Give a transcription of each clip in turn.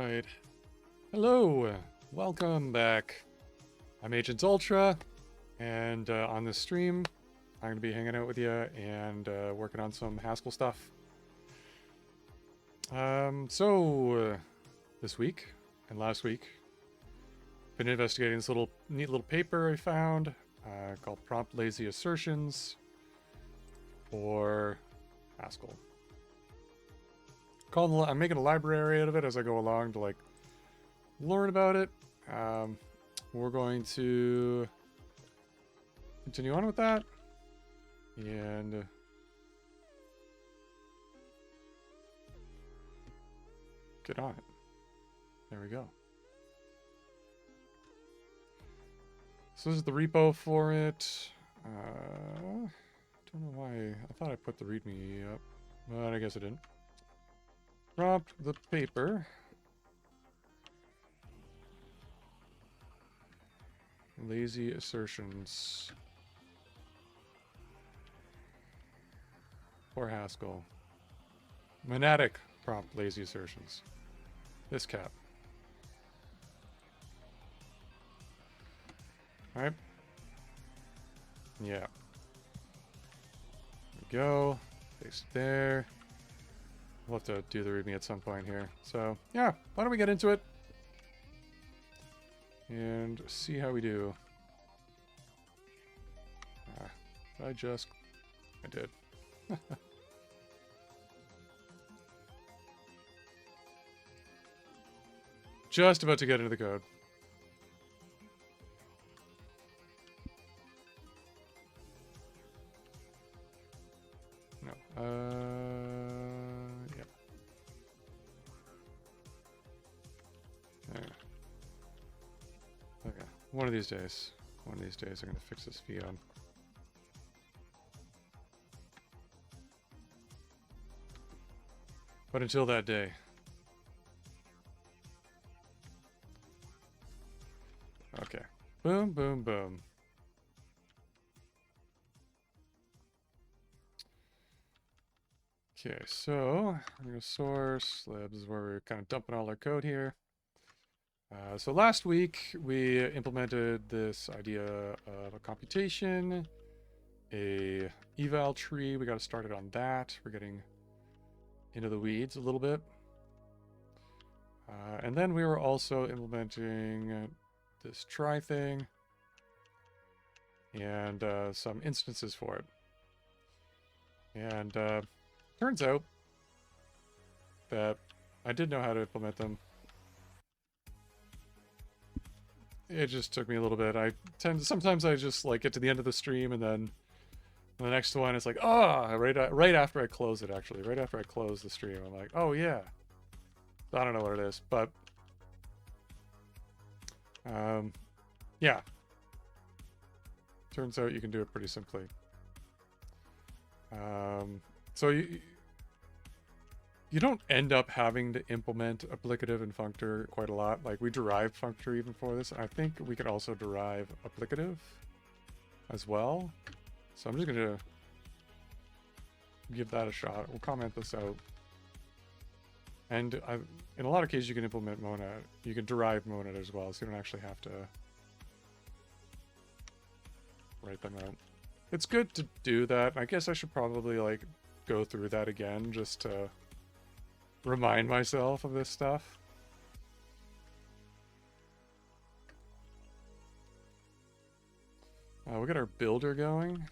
Alright. Hello! Welcome back. I'm Agent Ultra, and on this stream, I'm going to be hanging out with you and working on some Haskell stuff. This week and last week, been investigating this neat little paper I found called Prompt Lazy Assertions for Haskell. I'm making a library out of it as I go along to learn about it. We're going to continue on with that and get on it. There we go. So this is the repo for it. Don't know why. I thought I put the README up, but I guess I didn't. Prompt the paper. Lazy assertions for Haskell. Monadic prompt lazy assertions. This cap. Alright. Yeah. There we go. Paste it there. We'll have to do the README at some point here. So, yeah, why don't we get into it and see how we do. I did. Just about to get into the code. No. Yeah. There. Okay. One of these days I'm going to fix this VM. But until that day. Okay. Boom, boom, boom. Okay, so I'm going to source libs is where we're kind of dumping all our code here. So last week we implemented this idea of a computation, a eval tree. We got started on that. We're getting into the weeds a little bit. And then we were also implementing this try thing and some instances for it. And turns out that I did know how to implement them. It just took me a little bit. Sometimes I just get to the end of the stream and then the next one is right after I close it, actually. Right after I close the stream, I'm like, oh yeah. I don't know what it is, but yeah. Turns out you can do it pretty simply. So you don't end up having to implement applicative and functor quite a lot. Like, we derived functor even for this. I think we could also derive applicative as well. So I'm just going to give that a shot. We'll comment this out. And in a lot of cases, you can implement monad. You can derive monad as well, so you don't actually have to write them out. It's good to do that. I guess I should probably go through that again just to remind myself of this stuff. We got our builder going.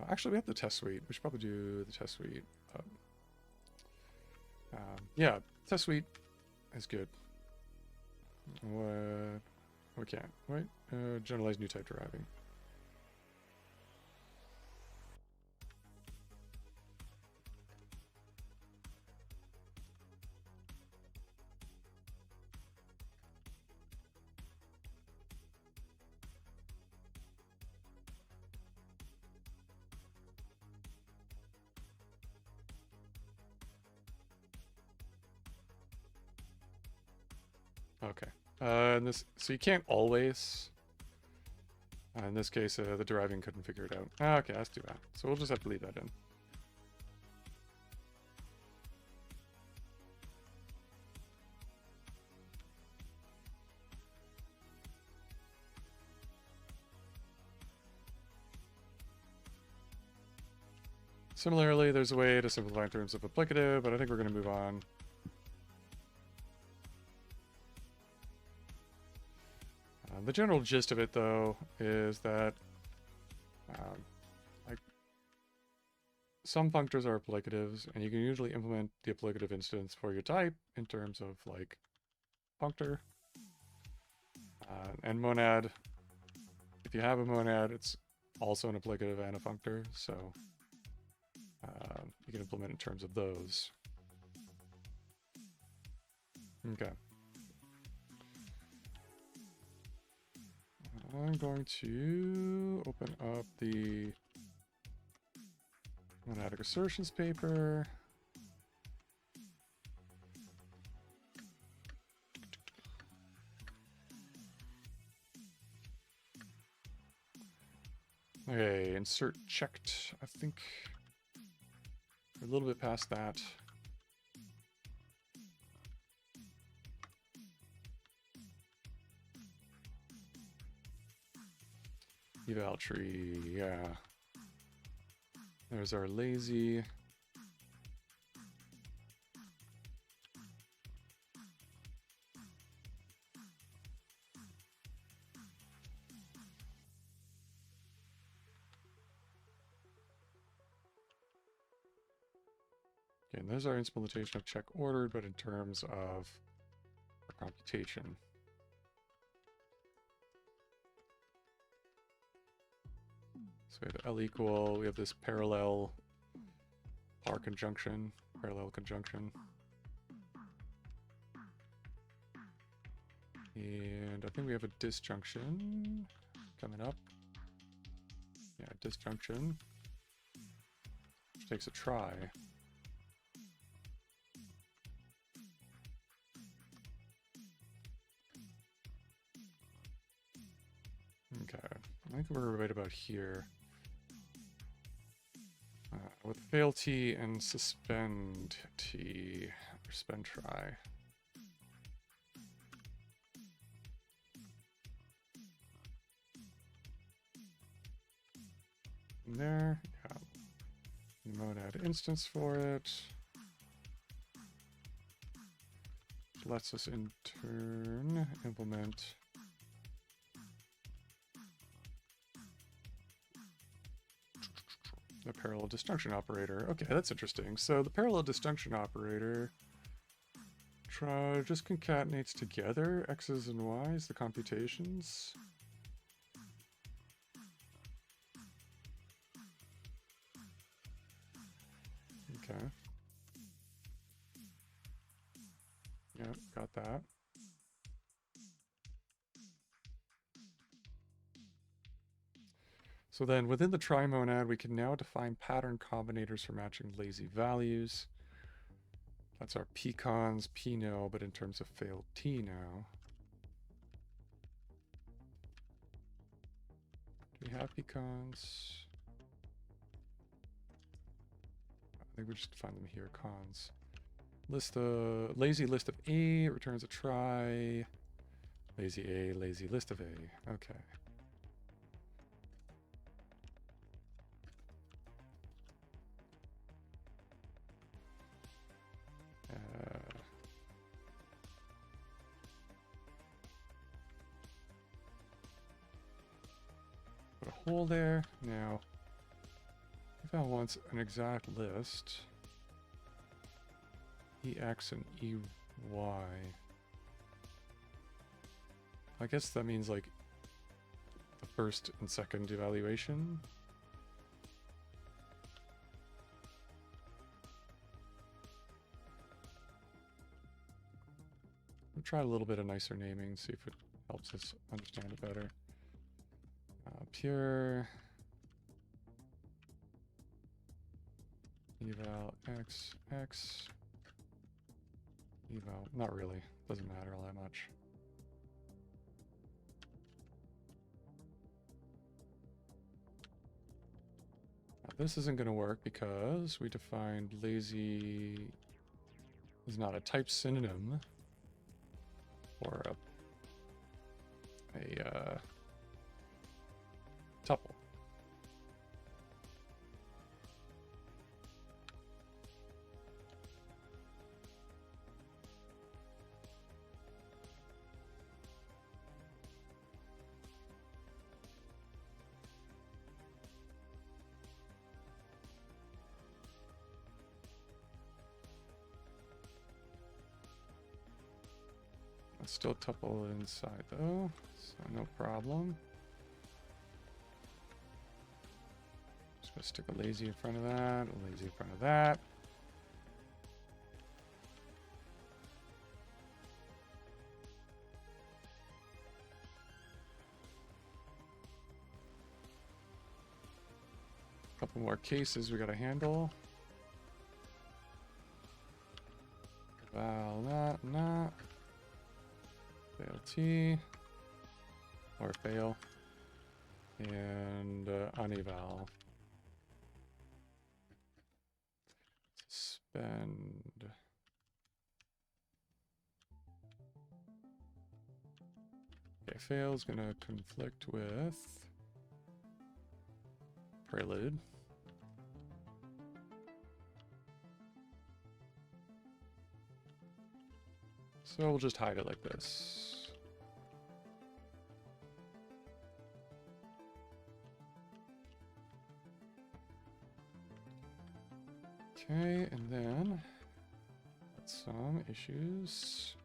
Actually, we have the test suite. We should probably do the test suite. Yeah, test suite is good. We can't. Wait. Generalize new type deriving. Okay. So you can't always In this case, the deriving couldn't figure it out. Ah, okay, that's too bad. So we'll just have to leave that in. Similarly, there's a way to simplify in terms of applicative, but I think we're going to move on. The general gist of it, though, is that like some functors are applicatives, and you can usually implement the applicative instance for your type in terms of like functor and monad. If you have a monad, it's also an applicative and a functor, so you can implement in terms of those. Okay. I'm going to open up the monadic assertions paper. Okay, insert checked. I think we're a little bit past that. EvalTree, yeah. There's our lazy. Okay, and there's our implementation of check ordered, but in terms of computation. So we have L equal, we have this parallel conjunction, parallel conjunction. And I think we have a disjunction coming up. Yeah, disjunction, which takes a try. Okay, I think we're right about here. With fail T and suspend T, or suspend try. And there, yeah. Monad instance for it. Which lets us in turn implement the parallel disjunction operator. Okay, that's interesting. So the parallel disjunction operator just concatenates together x's and y's, the computations. Okay. Yep, got that. So then within the trimonad, we can now define pattern combinators for matching lazy values. That's our pcons, p-no, but in terms of failed t now. Do we have pcons? I think we just define them here, cons. Lazy list of A returns a try. Lazy A, lazy list of A. Okay. Put a hole there. Now, if I want an exact list, EX and EY. I guess that means like the first and second evaluation. We'll try a little bit of nicer naming, see if it helps us understand it better. Pure eval x x eval, not really, doesn't matter all that much. this isn't going to work because we defined lazy is not a type synonym for a tuple. It's still tuple inside though, so no problem. Just gonna stick a lazy in front of that, a lazy in front of that. Couple more cases we gotta handle. Val, not. Fail T. Or fail. And uneval. Suspend. Okay, fail is gonna conflict with prelude. So we'll just hide it like this. Okay, and then some issues.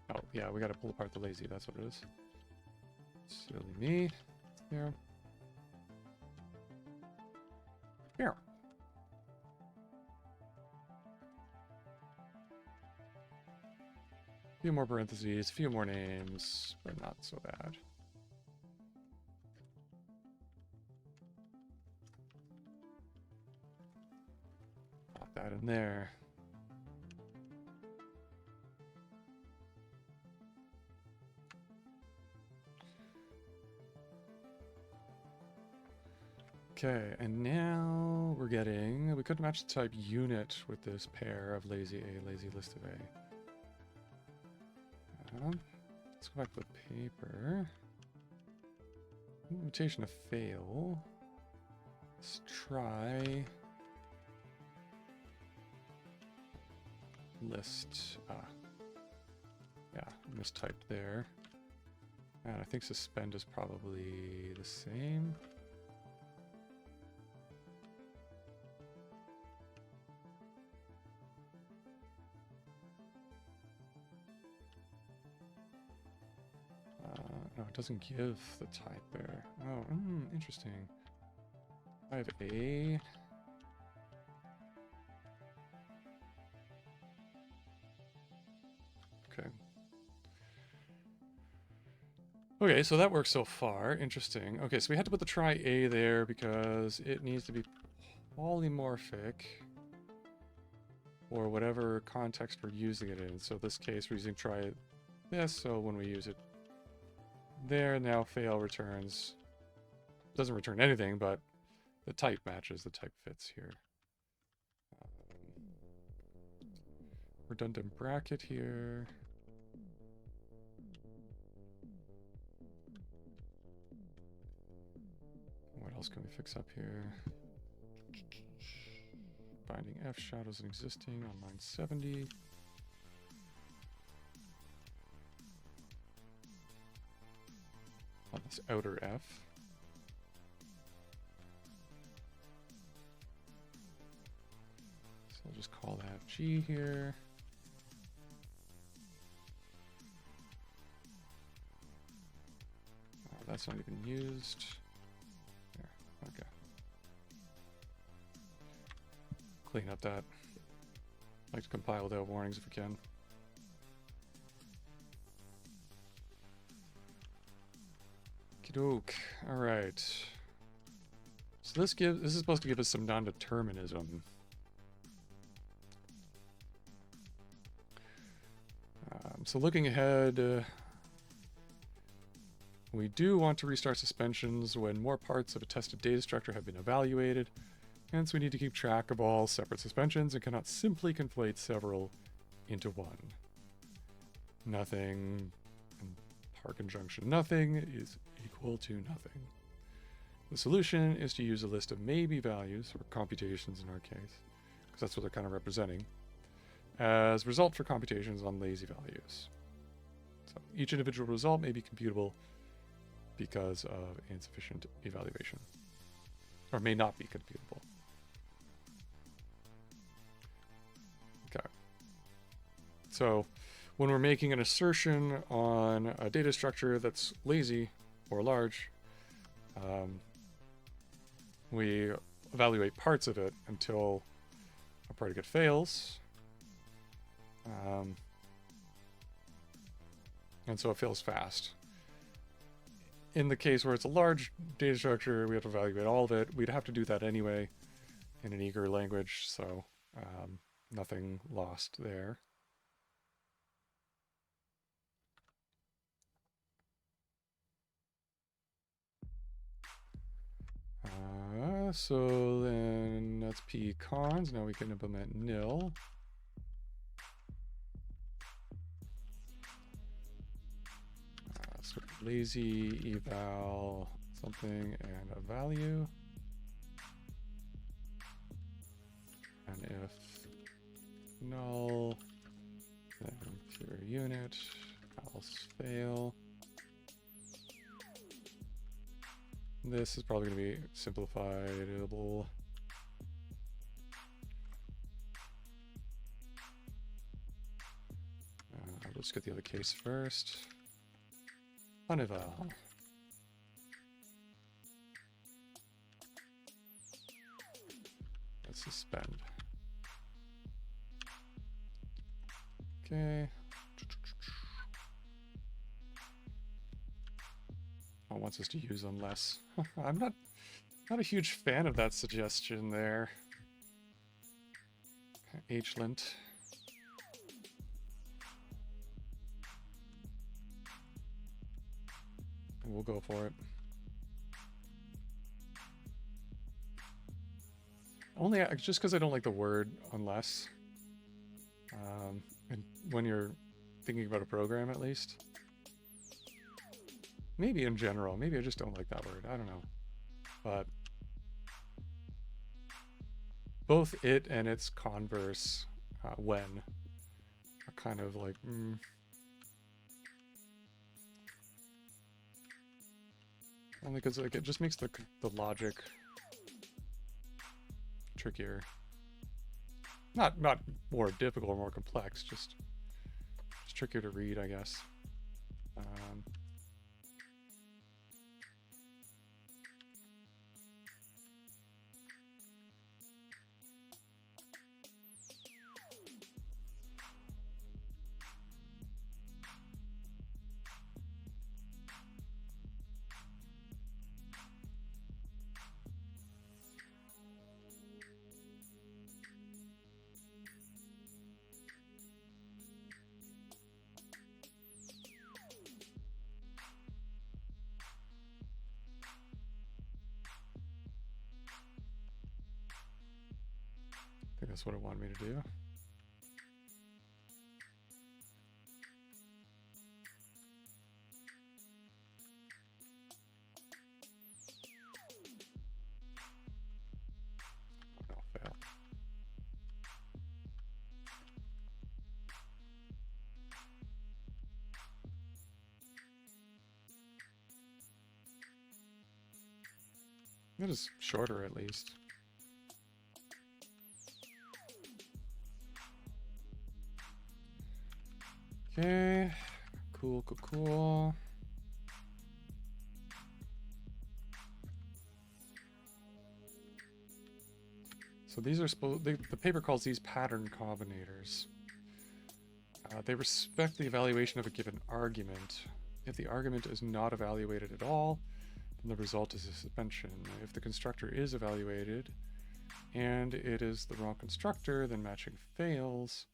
Oh, yeah, we gotta pull apart the lazy, that's what it is. Silly me. Here. Here. A few more parentheses, a few more names, but not so bad. Pop that in there. Okay, and now we're getting, we could match the type unit with this pair of lazy A, lazy list of A. Let's go back to the paper. Implementation of fail. Let's try list. Yeah, mistyped there. And I think suspend is probably the same. No, it doesn't give the type there. Oh, interesting. I have A. Okay. Okay, so that works so far. Interesting. Okay, so we had to put the try A there because it needs to be polymorphic or whatever context we're using it in. So in this case, we're using try this, so when we use it there, now fail returns. Doesn't return anything, but the type matches, the type fits here. Redundant bracket here. What else can we fix up here? Binding F shadows and existing on line 70. On this outer F. So I'll just call that G here. Oh, that's not even used. There, okay. Clean up that. Like to compile without warnings if we can. Okey-doke. All right. So this is supposed to give us some non-determinism. So looking ahead, we do want to restart suspensions when more parts of a tested data structure have been evaluated. Hence, we need to keep track of all separate suspensions and cannot simply conflate several into one. Nothing and par conjunction nothing is equal to nothing. The solution is to use a list of maybe values, or computations in our case, because that's what they're kind of representing, as result for computations on lazy values. So each individual result may be computable because of insufficient evaluation, or may not be computable. Okay. So when we're making an assertion on a data structure that's lazy or large, we evaluate parts of it until a predicate fails. And so it fails fast. In the case where it's a large data structure, we have to evaluate all of it. We'd have to do that anyway in an eager language, so nothing lost there. So then that's p cons. Now we can implement nil. So lazy eval something and a value. And if null, then pure unit, else fail. This is probably going to be simplifiable. Let's get the other case first. Uneval. Let's suspend. Okay. Oh, it wants us to use unless. I'm not a huge fan of that suggestion there. Hlint. We'll go for it. Only just because I don't like the word unless. And when you're thinking about a program, at least. Maybe in general. Maybe I just don't like that word. I don't know. But both it and its converse, when, are kind of like, Only because like, it just makes the logic trickier. Not more difficult or more complex, just trickier to read, I guess. I think that's what it wanted me to do. Oh, fail. That is shorter, at least. Okay, cool. So these are the paper calls these pattern combinators. They respect the evaluation of a given argument. If the argument is not evaluated at all, and the result is a suspension. If the constructor is evaluated and it is the wrong constructor, then matching fails.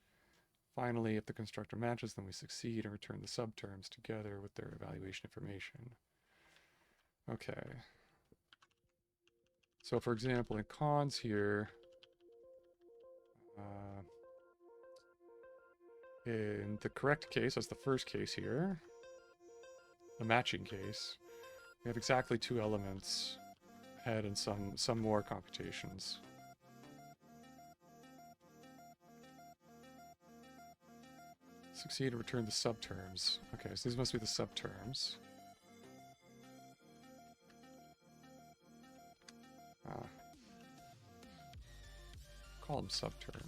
Finally, if the constructor matches, then we succeed and return the subterms together with their evaluation information. Okay. So for example, in cons here, in the correct case, that's the first case here, the matching case, we have exactly 2 elements ahead and some more computations. Succeed and return the subterms. Okay, so these must be the subterms. Call them subterm.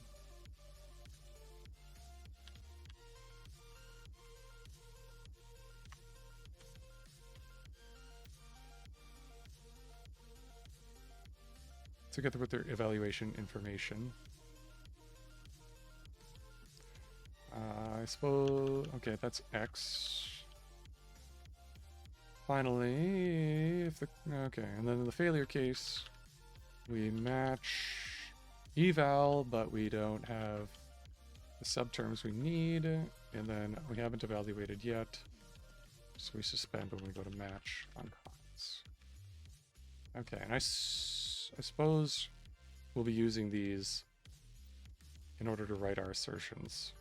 Together with their evaluation information. I suppose... Okay, that's X. Finally, if the... Okay, and then in the failure case, we match eval, but we don't have the subterms we need, and then we haven't evaluated yet, so we suspend when we go to match on cons. Okay, and I suppose we'll be using these in order to write our assertions.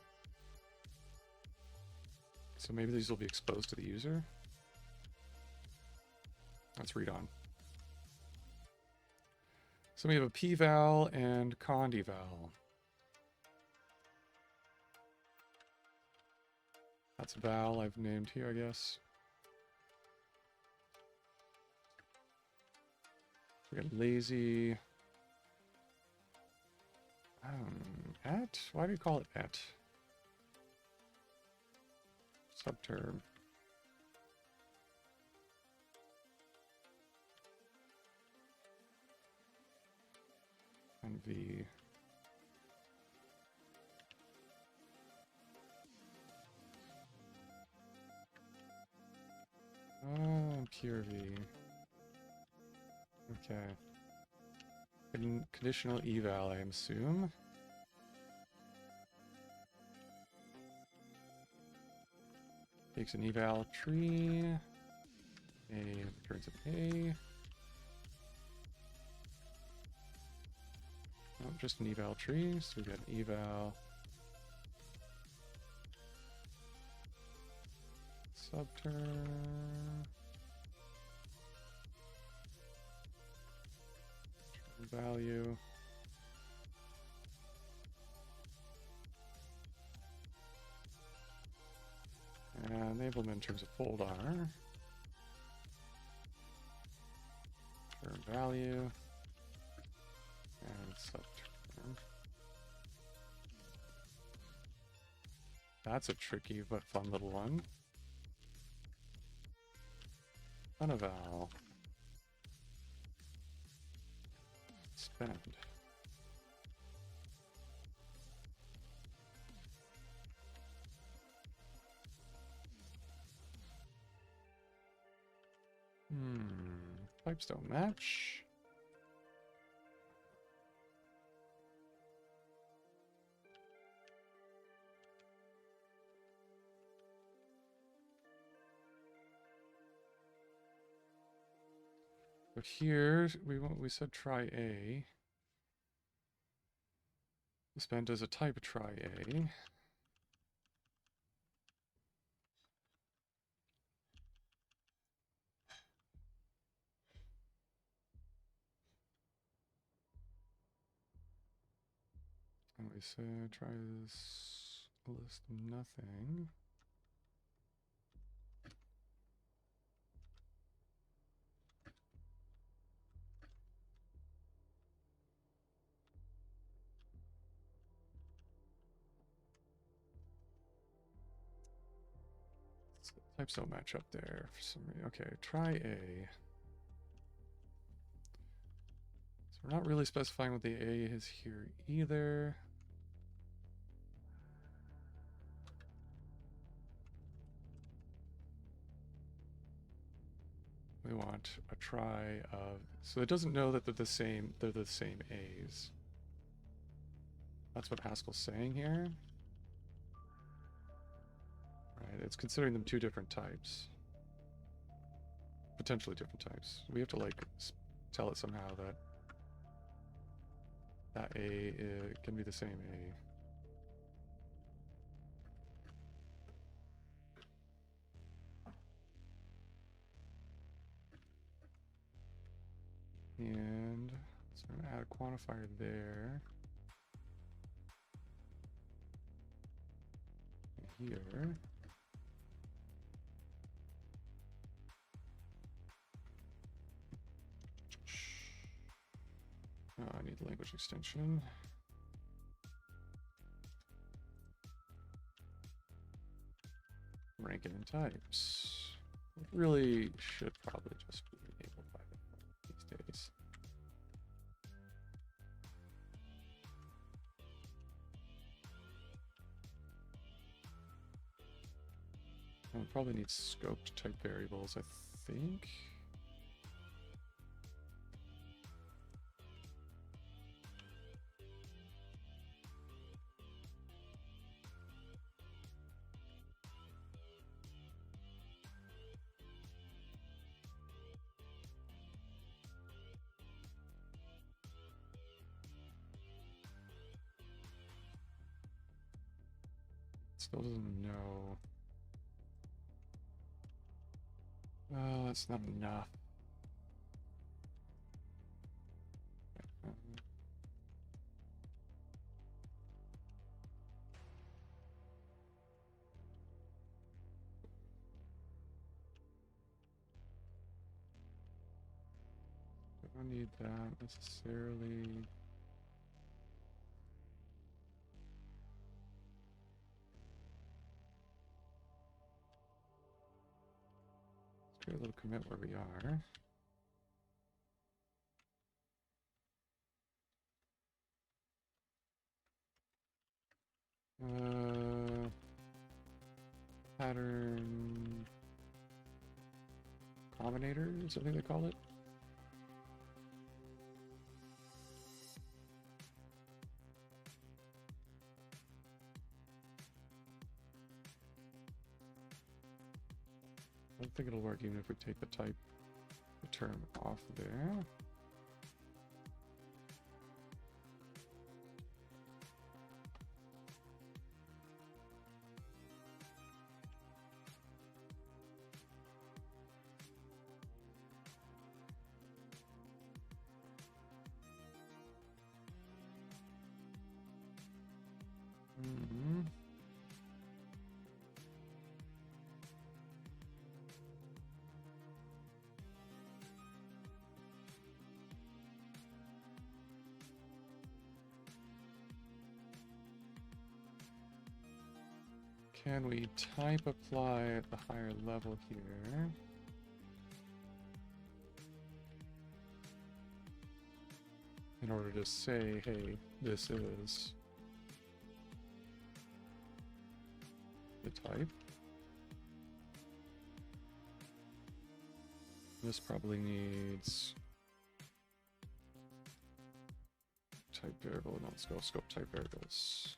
So maybe these will be exposed to the user. Let's read on. So we have a p-val and cond-eval. That's a val I've named here, I guess. We got lazy. At? Why do you call it at? Subterm. And V. Oh, pure V. Okay. Conditional eval, I assume. Takes an eval tree. A returns an A. Oh, just an eval tree, so we got an eval. Subterm. Value. And enablement in terms of folder. Term value. And subterm. That's a tricky but fun little one. Uneval. Spend. Types don't match. But here we said try A. Spend as a type try A. And we said try this list nothing. So types don't match up there for some reason. Okay, try A. So we're not really specifying what the A is here either. we want a try of, so it doesn't know that they're the same A's. That's what Haskell's saying here. Right, it's considering them two different types. Potentially different types. We have to like tell it somehow that that A can be the same A. And so I'm going to add a quantifier there. And here. Oh, I need language extension. Rank it in types. It really should probably just be enabled by these days. It probably needs scoped type variables, I think. Still doesn't know. Oh, that's not enough. I don't need that necessarily. Let's create a little commit where we are. Pattern combinators, I think they call it. I don't think it'll work even if we take the type, the term off there. Can we type apply at the higher level here? In order to say, hey, this is the type. This probably needs type variable. No, let's go scope type variables.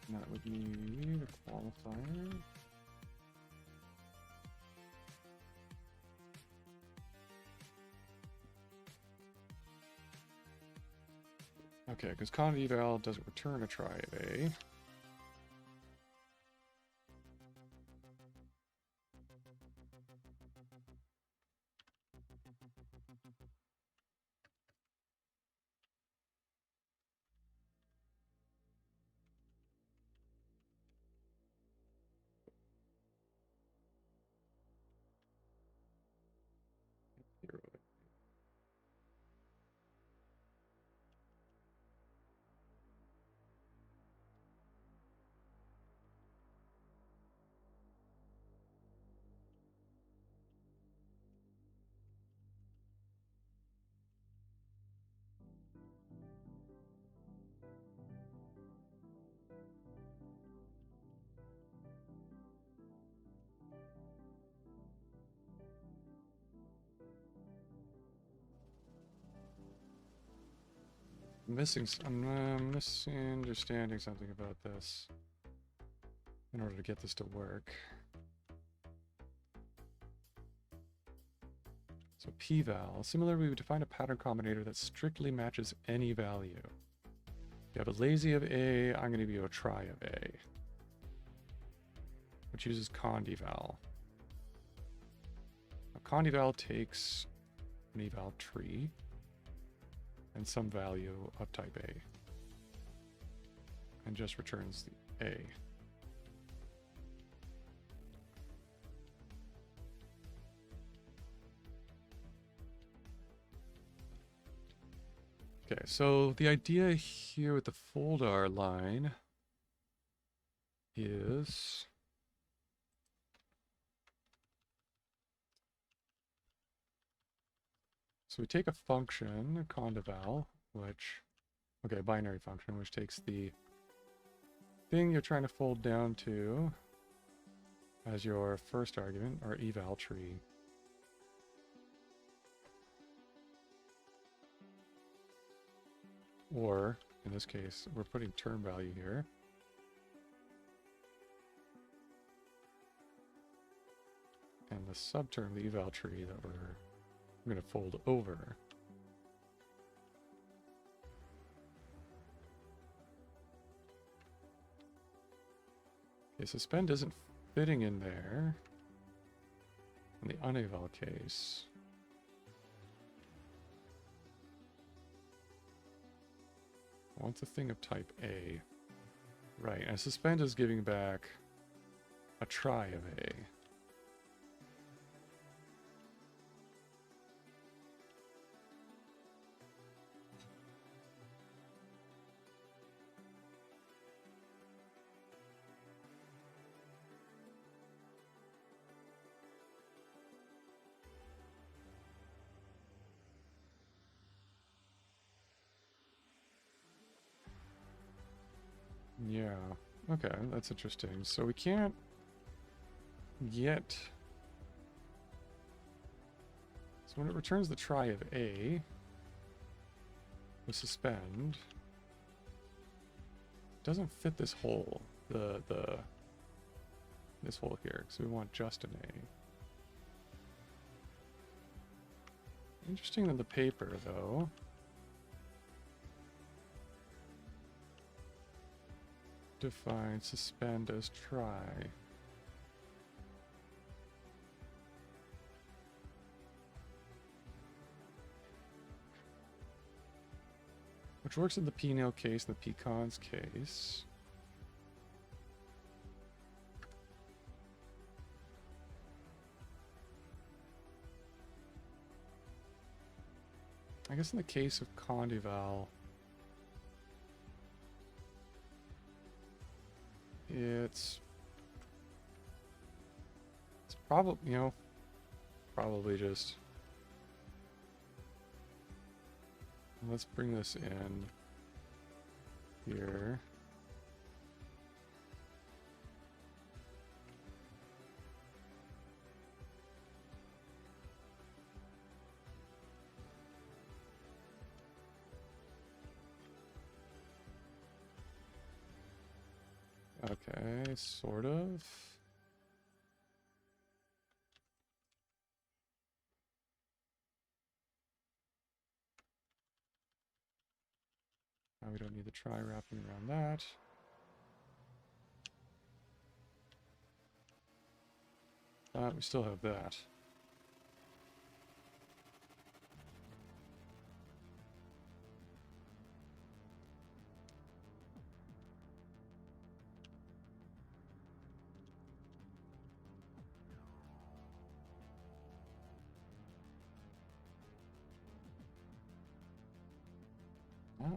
And that would need a qualifier. Okay, because const eval doesn't return a try of A. I'm misunderstanding something about this in order to get this to work. So p-val. Similarly, we would define a pattern combinator that strictly matches any value. If you have a lazy of A, I'm going to give you a try of A, which uses condeval. A condeval takes an eval tree and some value of type A and just returns the A. Okay, so the idea here with the folder line is so we take a function, condeval, which, okay, a binary function, which takes the thing you're trying to fold down to as your first argument, our eval tree. Or, in this case, we're putting term value here. And the subterm, the eval tree that we're going to fold over. Okay, suspend isn't fitting in there in the uneval case. I want the thing of type A. Right, and suspend is giving back a try of A. Yeah, okay, that's interesting. So we can't yet... So when it returns the try of A, with suspend, it doesn't fit this hole, this hole here, because we want just an A. Interesting in the paper, though. Define suspend as try. Which works in the p-nil case and the p-cons case. I guess in the case of condeval, it's probably, you know, probably just... Let's bring this in here. Okay, sort of. Now we don't need the try wrapping around that. We still have that.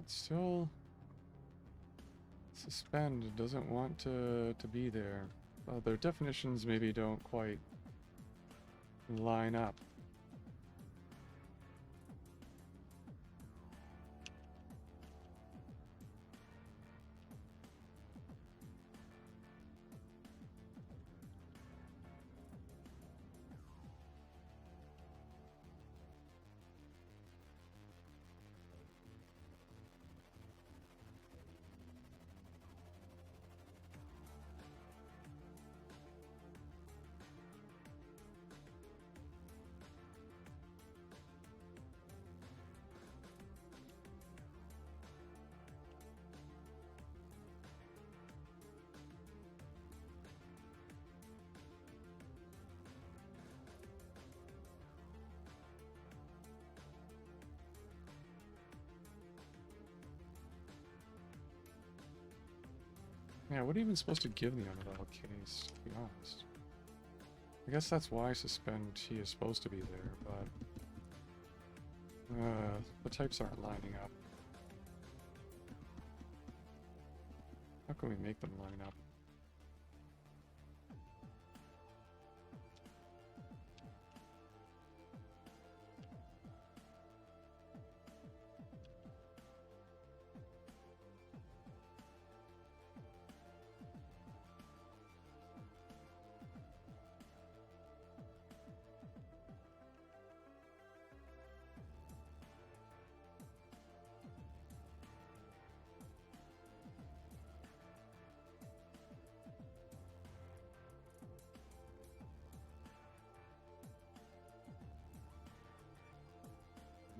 Still suspend doesn't want to be there. Their definitions maybe don't quite line up. Yeah, what are you even supposed to give the uneval case, to be honest? I guess that's why suspend T is supposed to be there, but the types aren't lining up. How can we make them line up?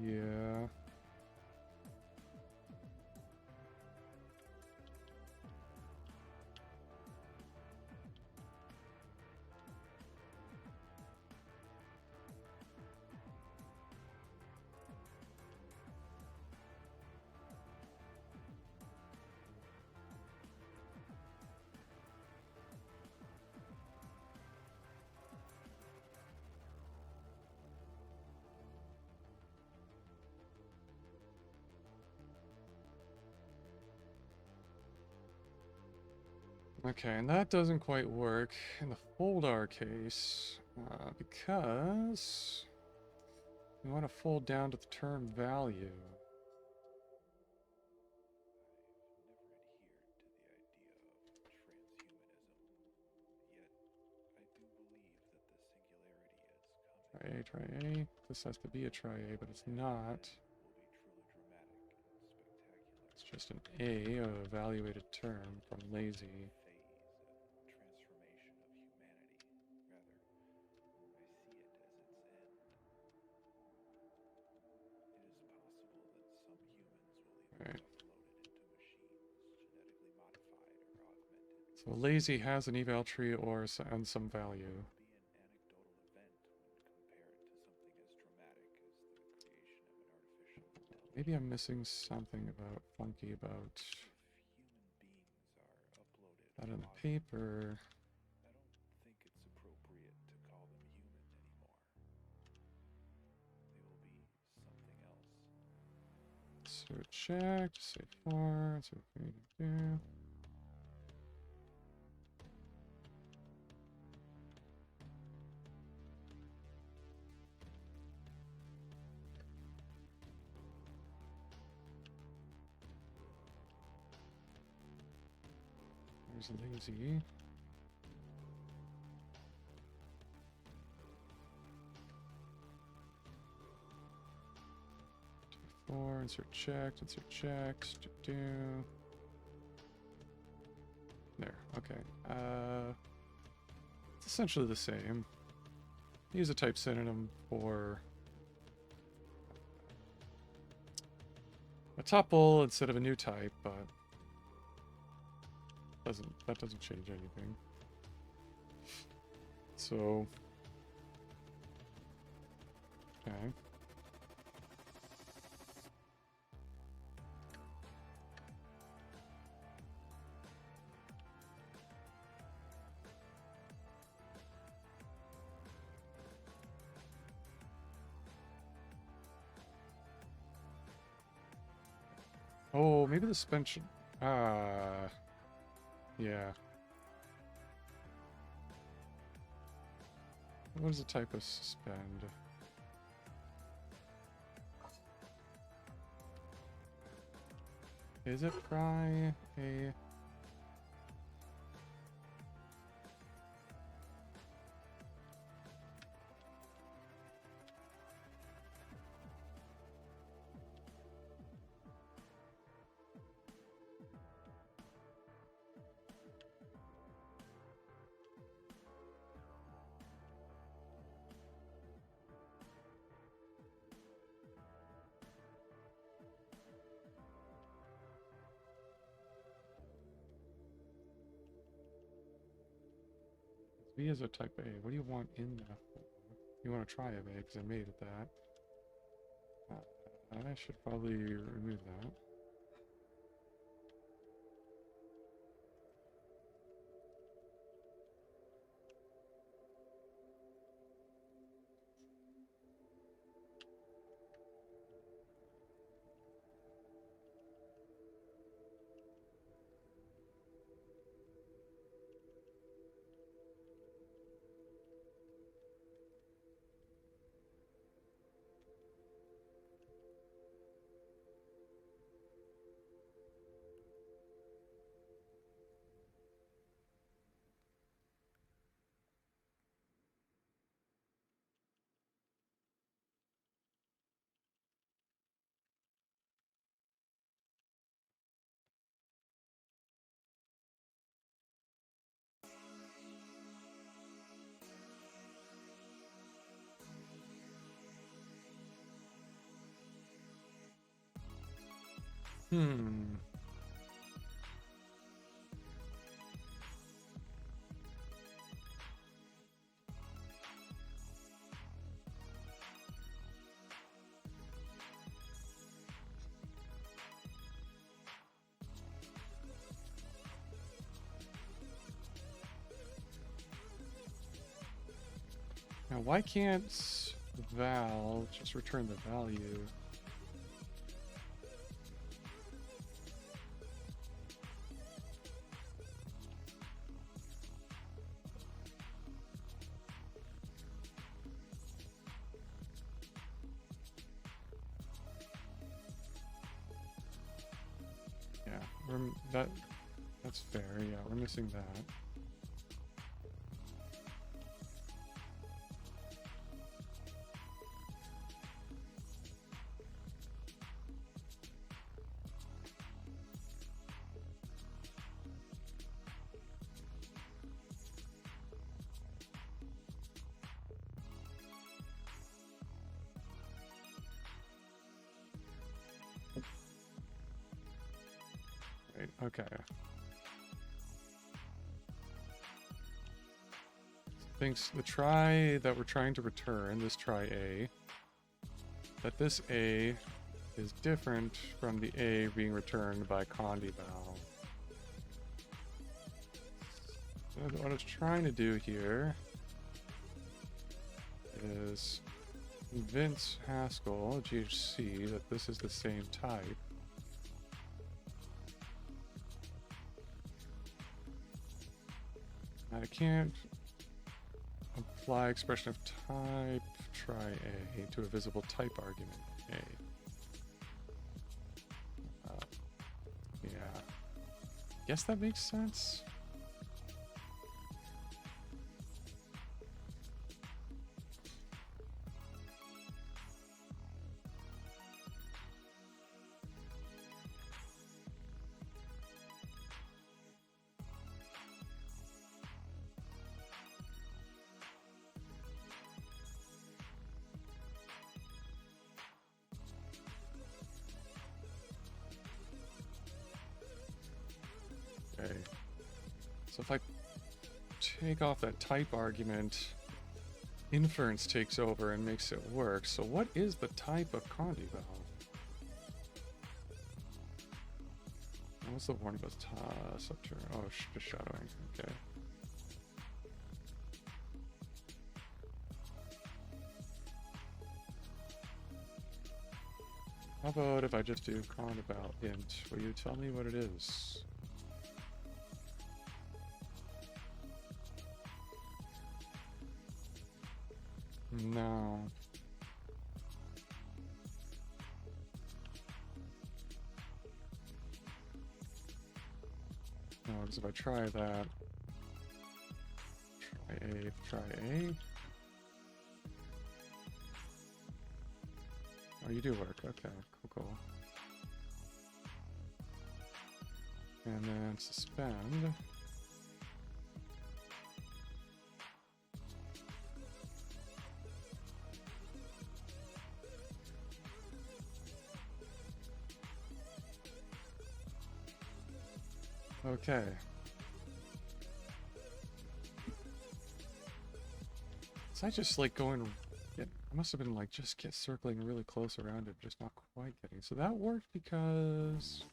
Yeah. Okay, and that doesn't quite work in the foldar case, because we want to fold down to the term value. Try A. This has to be a try A, but it's not. It's just an A, a evaluated term from lazy. Right. So lazy has an eval tree or and some value. Maybe I'm missing something about funky about that in the paper. So check, say for, that's what we need to do. There's lazy. Four, insert checked, do. There, okay. It's essentially the same. Use a type synonym for a tuple instead of a new type, but that doesn't change anything. So, okay. Oh, maybe the suspension. Yeah. What is the type of suspend? Is it pry a? V is a type A. What do you want in that? You want to try a because I made it that. I should probably remove that. Hmm. Now, why can't val just return the value? Yeah, that's fair. Yeah, we're missing that. Right, okay. Thinks the try that we're trying to return, this try A, that this A is different from the A being returned by condival. So what it's trying to do here is convince Haskell, GHC, that this is the same type. I can't apply expression of type try A to a visible type argument A. Yeah. Guess that makes sense. Okay. So if I take off that type argument, inference takes over and makes it work. So what is the type of condival? What's the warning about subterm? Oh, just shadowing. Okay. How about if I just do condival int? Will you tell me what it is? No. No, because if I try that, try A. Oh, you do work. Okay, cool. And then suspend. Okay. So I just like going, I must have been like just circling really close around it, just not quite getting. So that worked because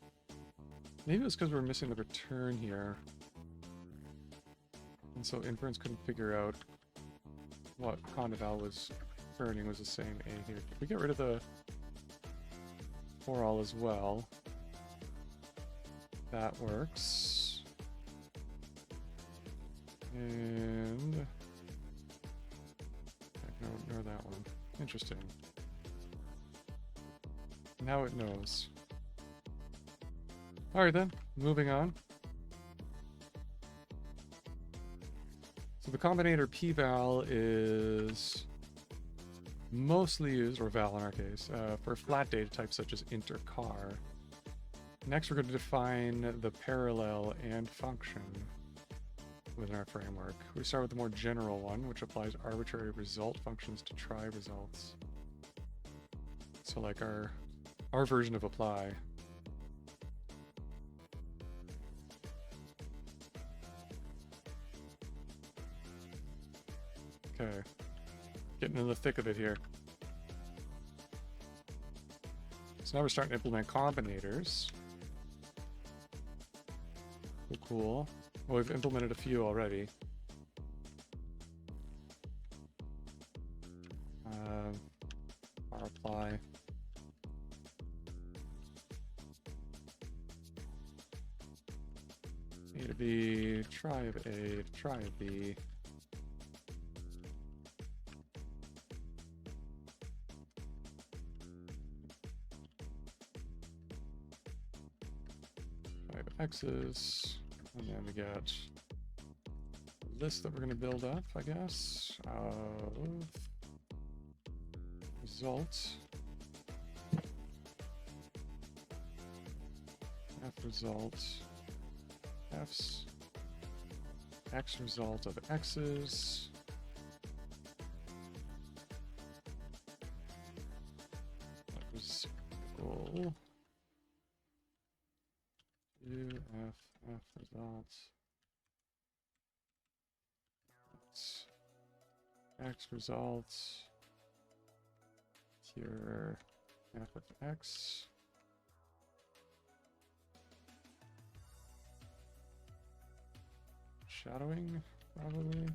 maybe it was because we're missing the return here. And so inference couldn't figure out what condival was returning was the same A here. If we get rid of the for all as well, that works. And ignore that one. Interesting. Now it knows. Alright then, moving on. So the combinator p-val is mostly used, or val in our case, for flat data types such as int or char. Next, we're going to define the parallel and function within our framework. We start with the more general one, which applies arbitrary result functions to try results. So like our version of apply. Okay. Getting in the thick of it here. So now we're starting to implement combinators. Cool. Well, we've implemented a few already. Bar apply. A to B, try of A, try of B. Try of X's. And then we got a list that we're going to build up, I guess, of results. F result. F's. X result of X's. That was equal to F results. X results. Here, F of X. Shadowing, probably.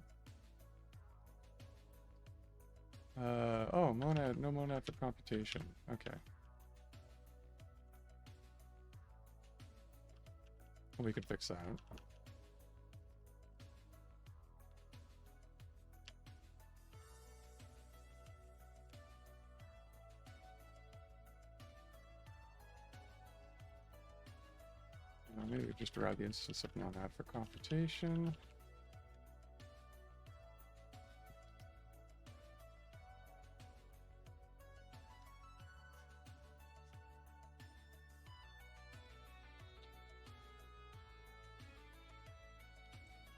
Oh, monad, no monad for computation. Okay. We could fix that. Maybe we just derive the instance of monad for computation.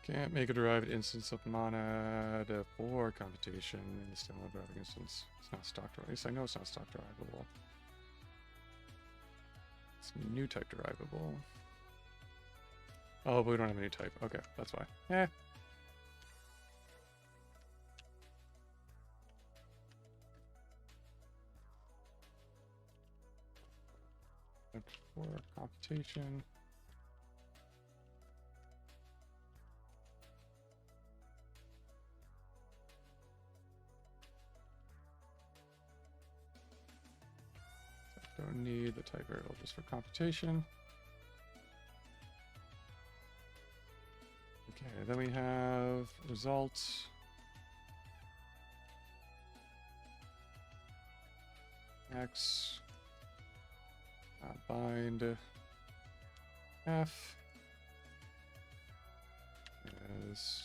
Can't make a derived instance of monad for computation in the standard deriving instance. It's not stock derivable. At least I know it's not stock derivable. It's new type derivable. Oh, but we don't have any type. Okay, that's why. Eh. For computation. Don't need the type variable just for computation. Okay, then we have results. X. Bind F as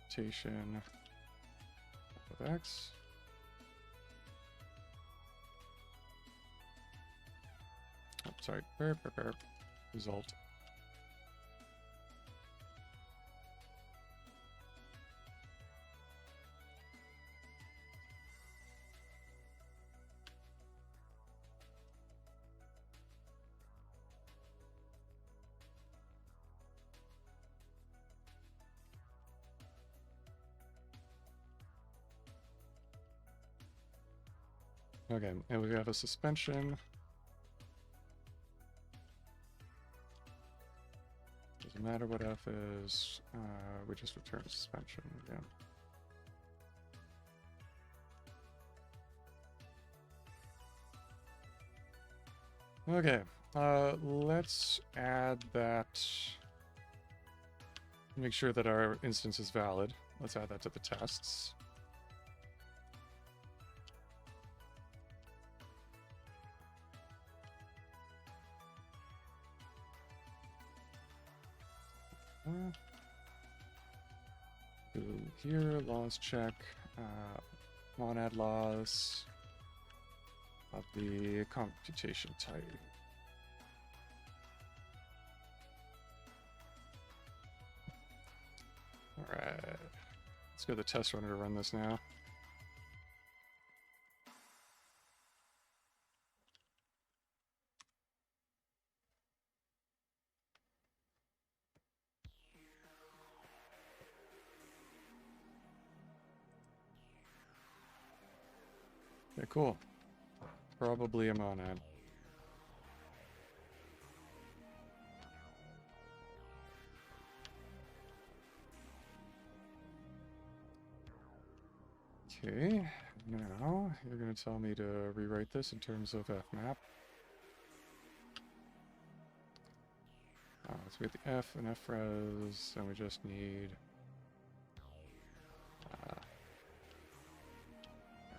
rotation of X. Oh, sorry, result. Okay, and we have a suspension. Doesn't matter what F is, we just return suspension again. Okay, let's add that. Make sure that our instance is valid. Let's add that to the tests. Go here, laws check, monad laws of the computation type. All right, let's go to the test runner to run this now. Okay, cool. Probably a monad. Okay, now you're going to tell me to rewrite this in terms of fmap. So we have the f and fres, and we just need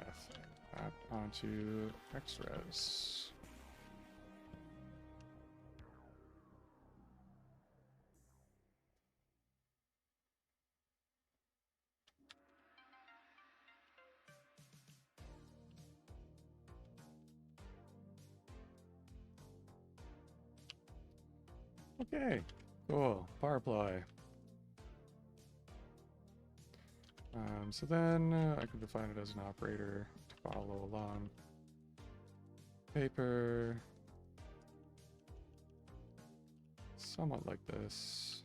f map onto xres. Okay, cool. Power apply. So then I can define it as an operator to follow along. Paper. Somewhat like this.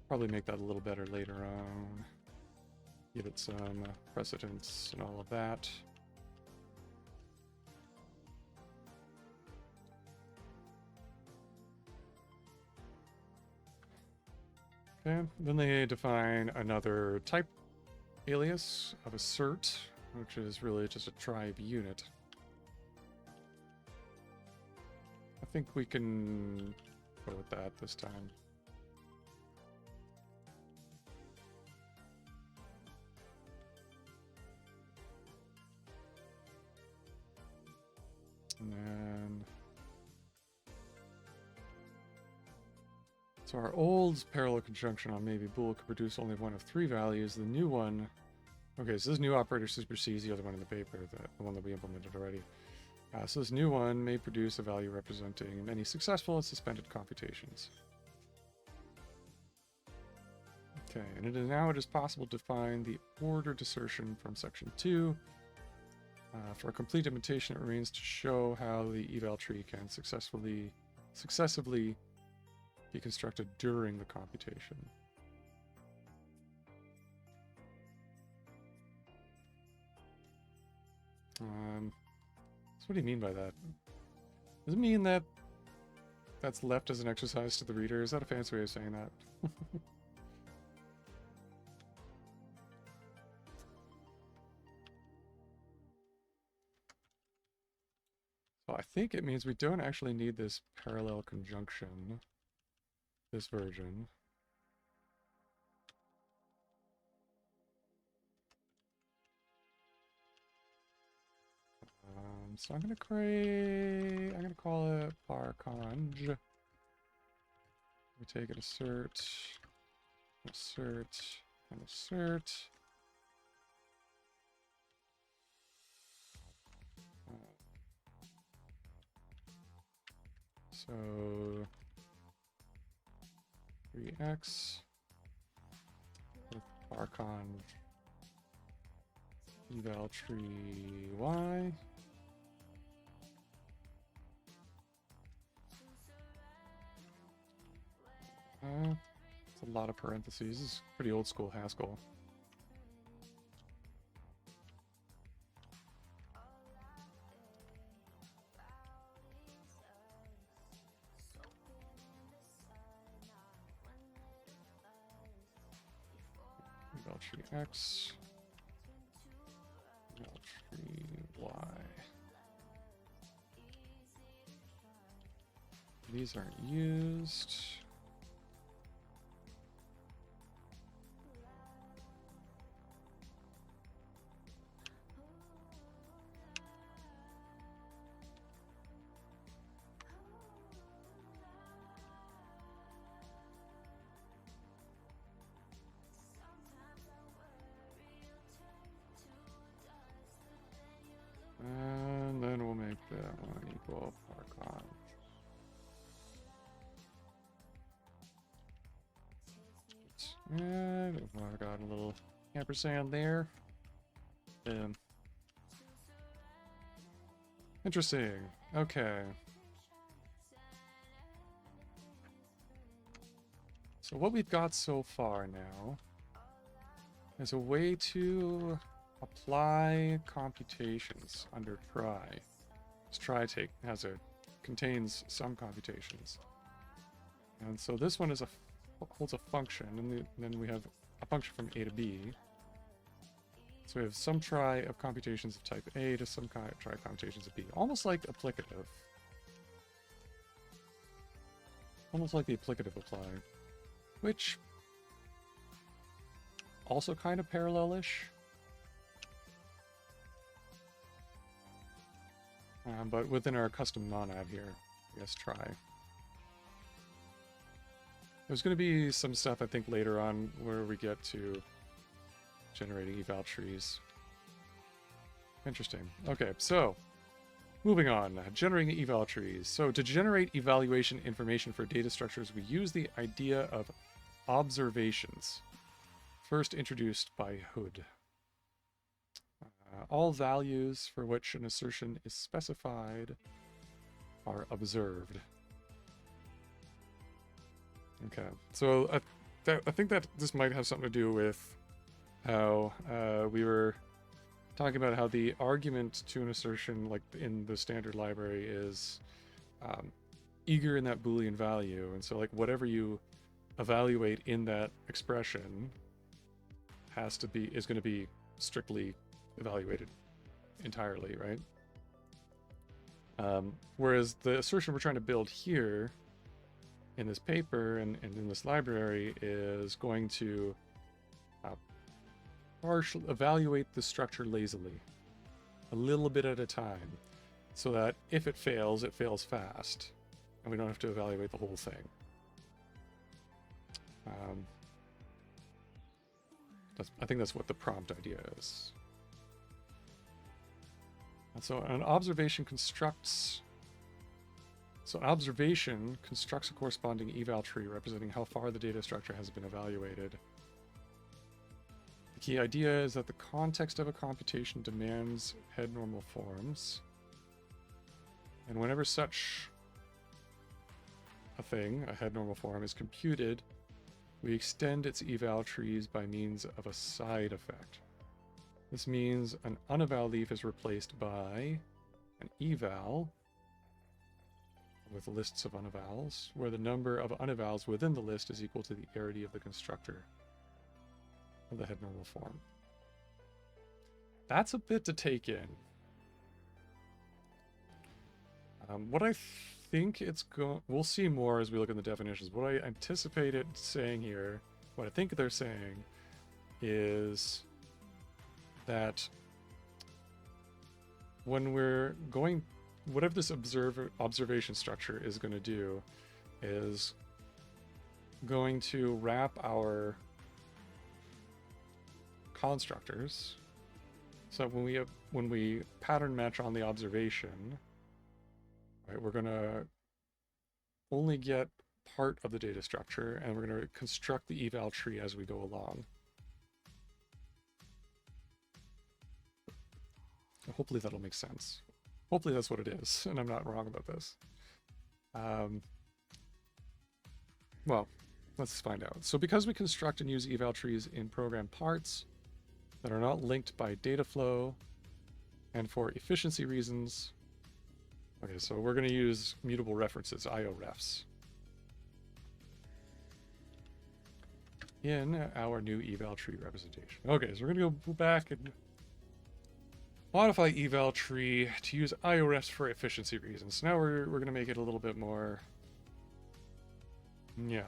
Probably make that a little better later on. Give it some precedence and all of that. Okay, then they define another type alias of assert, which is really just a tribe unit. I think we can go with that this time. And then... So our old parallel conjunction on maybe bool could produce only one of three values. The new one... Okay, so this new operator supersedes the other one in the paper, the one that we implemented already. So this new one may produce a value representing many successful and suspended computations. Okay, and now it is possible to find the ordered assertion from section 2. For a complete implementation, it remains to show how the eval tree can successively be constructed during the computation. So what do you mean by that? Does it mean that that's left as an exercise to the reader? Is that a fancy way of saying that? So I think it means we don't actually need this parallel conjunction, this version. So I'm gonna call it bar conj. We take it assert, assert, and assert. So 3x with bar conj eval tree y. It's a lot of parentheses. It's pretty old school Haskell. EvalTree X, EvalTree Y. These aren't used. And then we'll make that one equal parcon. And I've got a little ampersand there. Interesting. Okay. So what we've got so far now is a way to apply computations under try. This try contains some computations. And so this one is holds a function, and then we have a function from A to B. So we have some try of computations of type A to some try computations of B. Almost like applicative. Almost like the applicative apply. Which also kind of parallel-ish. But within our custom monad here, I guess try. There's going to be some stuff, I think, later on where we get to generating eval trees. Interesting. Okay, so moving on. Generating eval trees. So to generate evaluation information for data structures, we use the idea of observations, first introduced by Hood. All values for which an assertion is specified are observed. Okay, so I think that this might have something to do with how we were talking about how the argument to an assertion, like in the standard library, is eager in that Boolean value, and so like whatever you evaluate in that expression is going to be strictly evaluated entirely, right? Whereas the assertion we're trying to build here in this paper and in this library is going to partially evaluate the structure lazily, a little bit at a time, so that if it fails fast, and we don't have to evaluate the whole thing. I think that's what the prompt idea is. And so an observation constructs a corresponding eval tree representing how far the data structure has been evaluated. The key idea is that the context of a computation demands head normal forms. And whenever such a thing, a head normal form, is computed, we extend its eval trees by means of a side effect. This means an uneval leaf is replaced by an eval with lists of unevals, where the number of unevals within the list is equal to the arity of the constructor of the head normal form. That's a bit to take in. What I think we'll see more as we look at the definitions. What I anticipate it saying here, what I think they're saying, is that when we're going, whatever this observation structure is going to do, is going to wrap our constructors. So when we pattern match on the observation, right, we're going to only get part of the data structure, and we're going to construct the eval tree as we go along. Hopefully that'll make sense. Hopefully that's what it is, and I'm not wrong about this. Well, let's find out. So because we construct and use eval trees in program parts that are not linked by data flow, and for efficiency reasons, okay, so we're going to use mutable references, IO-refs, in our new eval tree representation. Okay, so we're going to go back and modify eval tree to use IO-refs for efficiency reasons. Now we're going to make it a little bit more, yeah.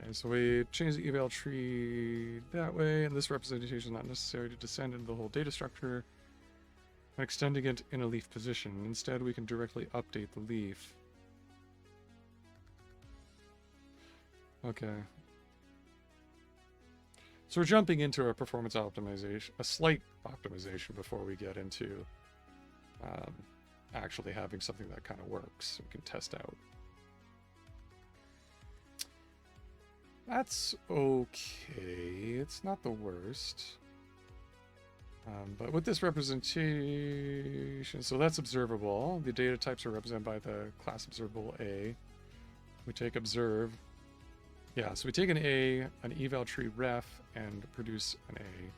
Okay, so we change the eval tree that way, and this representation is not necessary to descend into the whole data structure and extending it in a leaf position. Instead, we can directly update the leaf. Okay. So we're jumping into a performance optimization, a slight optimization before we get into actually having something that kind of works we can test out. That's okay. It's not the worst. But with this representation, so that's observable. The data types are represented by the class observable A. We take observe. Yeah, so we take an A, an EvalTree ref, and produce an A.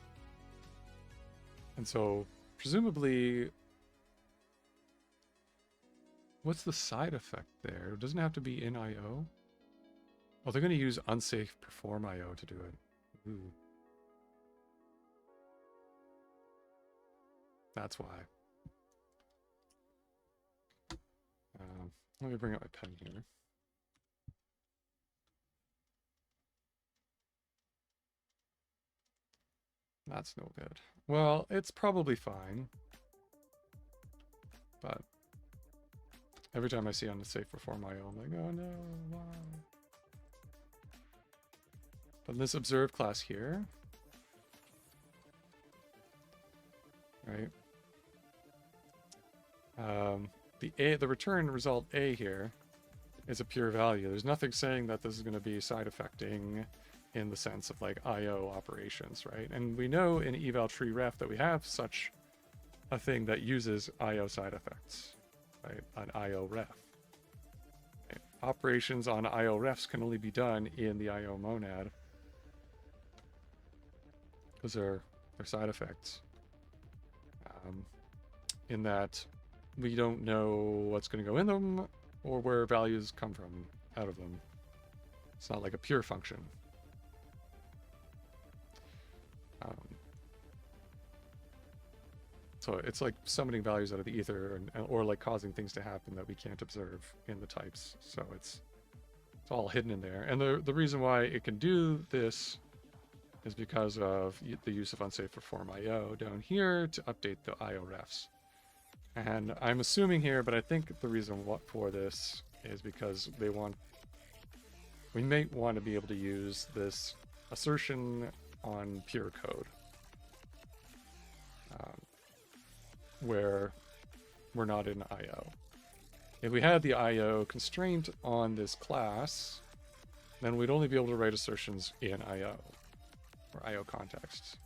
And so presumably, what's the side effect there? Doesn't it have to be in IO? Oh, they're going to use unsafe perform IO to do it. Ooh. That's why. Let me bring up my pen here. That's no good. Well, it's probably fine. But every time I see unsafe perform IO, I'm like, oh no, why? But this observe class here, right? The return result A here is a pure value. There's nothing saying that this is going to be side effecting in the sense of like IO operations, right? And we know in EvalTree ref that we have such a thing that uses IO side effects, right? An IO ref. Right? Operations on IO refs can only be done in the IO monad because they're side effects. In that we don't know what's going to go in them or where values come from out of them. It's not like a pure function. So it's like summoning values out of the ether or like causing things to happen that we can't observe in the types. So it's all hidden in there. And the reason why it can do this is because of the use of unsafe perform IO down here to update the IO refs. And I'm assuming here, but I think the reason for this is because we may want to be able to use this assertion on pure code. Where we're not in IO. If we had the IO constraint on this class, then we'd only be able to write assertions in IO, or IO contexts.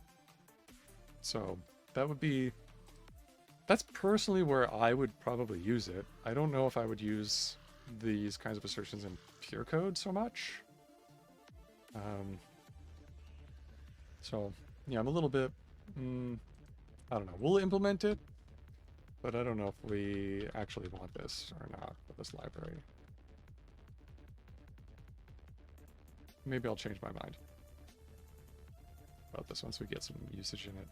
So that's personally where I would probably use it. I don't know if I would use these kinds of assertions in pure code so much. So yeah, I'm a little bit, I don't know. We'll implement it, but I don't know if we actually want this or not for this library. Maybe I'll change my mind about this once we get some usage in it.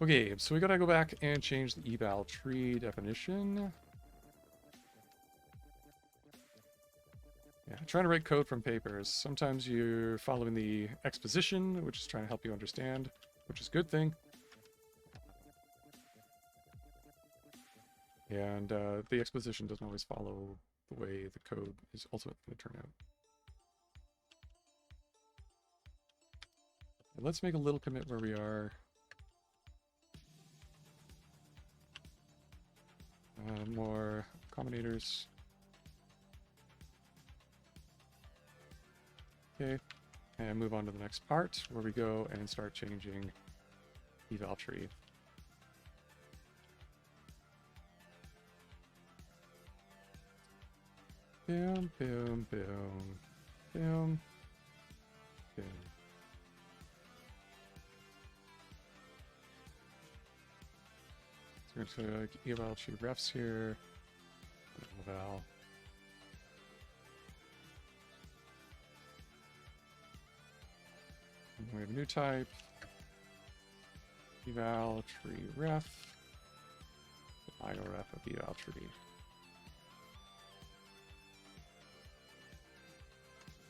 Okay, so we gotta go back and change the eval tree definition. Yeah, trying to write code from papers. Sometimes you're following the exposition, which is trying to help you understand, which is a good thing. And the exposition doesn't always follow the way the code is ultimately going to turn out. And let's make a little commit where we are. More combinators. Okay, and move on to the next part where we go and start changing eval tree. Boom, boom, boom, boom, boom. So we're going to eval tree refs here. Eval. And we have a new type. Eval tree ref. IO ref of eval tree.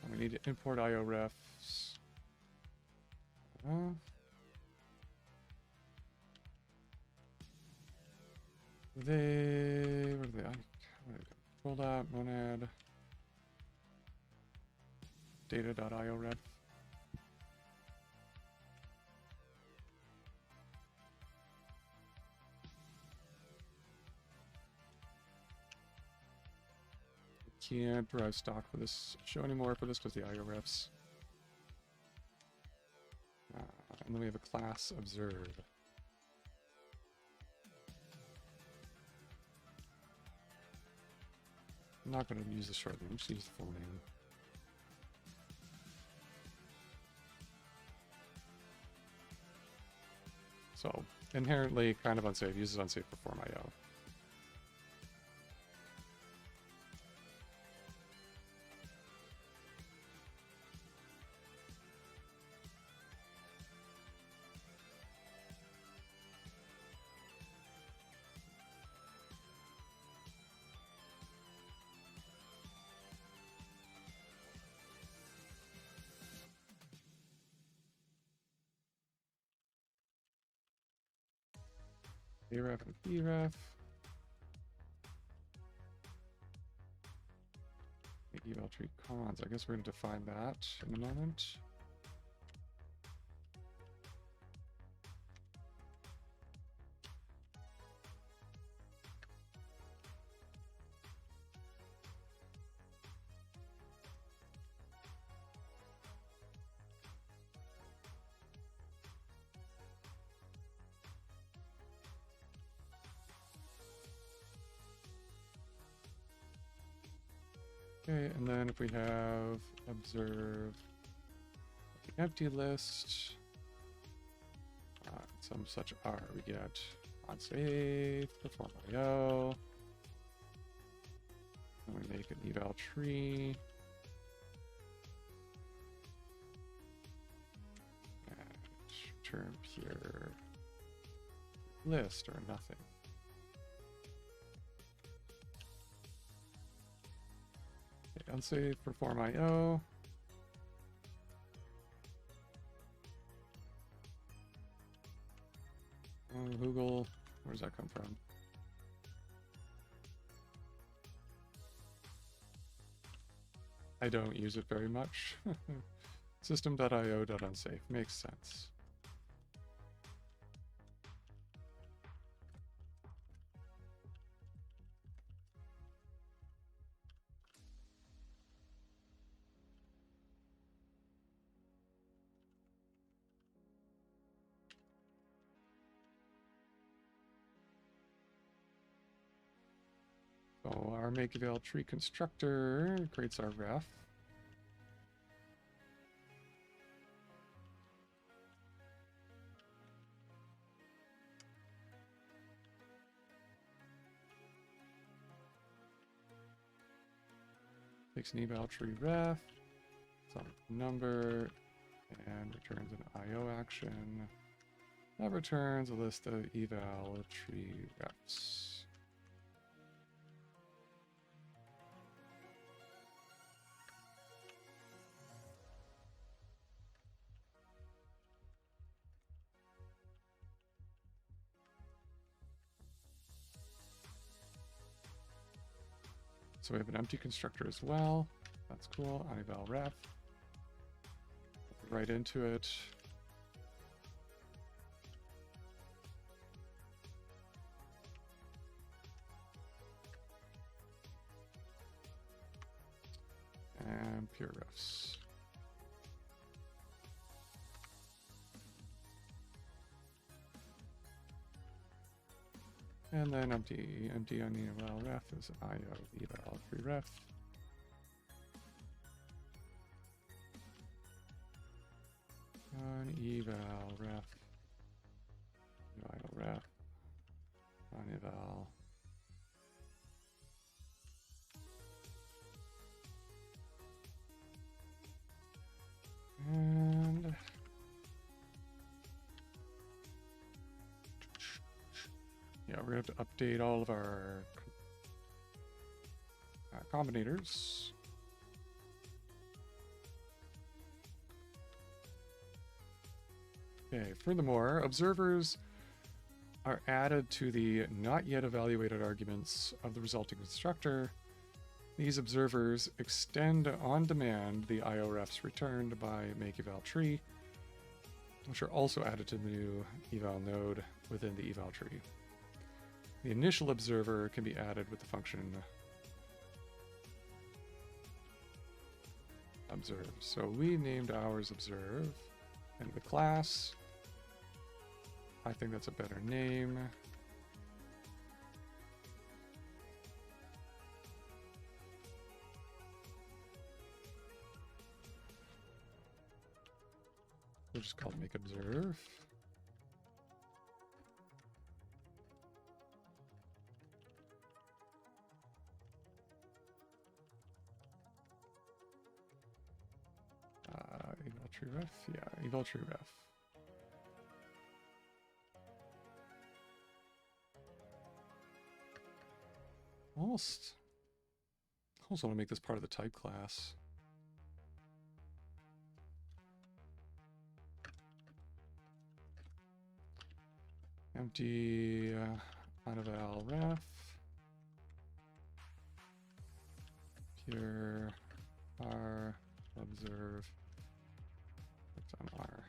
And we need to import IO refs. Where are they? Control dot monad data.io ref. Can't provide stock for this show anymore for this because the IO refs. and then we have a class observe. I'm not going to use the short name, just use the full name. So, inherently kind of unsafe, uses unsafe perform IO. Aref and bref. EvalTree cons. I guess we're going to define that in a moment. Okay, and then if we have observe the empty list, some such R, we get unsafe, perform IO, and we make an eval tree, and return pure list or nothing. Okay, unsafe, perform IO. Google, where does that come from? I don't use it very much. System.io.unsafe makes sense. So our make eval tree constructor creates our ref. Takes an eval tree ref, some number, and returns an IO action. That returns a list of eval tree refs. So we have an empty constructor as well. That's cool. Eval ref. Right into it. And pure refs. And then empty on the eval ref is IO eval free ref. On eval ref. IO ref. On eval. And yeah, we're going to have to update all of our combinators. Okay, furthermore, observers are added to the not yet evaluated arguments of the resulting constructor. These observers extend on demand the IO refs returned by make eval tree, which are also added to the new eval node within the eval tree. The initial observer can be added with the function observe. So we named ours observe, and the class I think that's a better name. We'll just call it make observe. EvalTree ref? Yeah, EvalTree ref. Almost want to make this part of the type class. Empty uneval ref. Pure R observe. Clicked on R.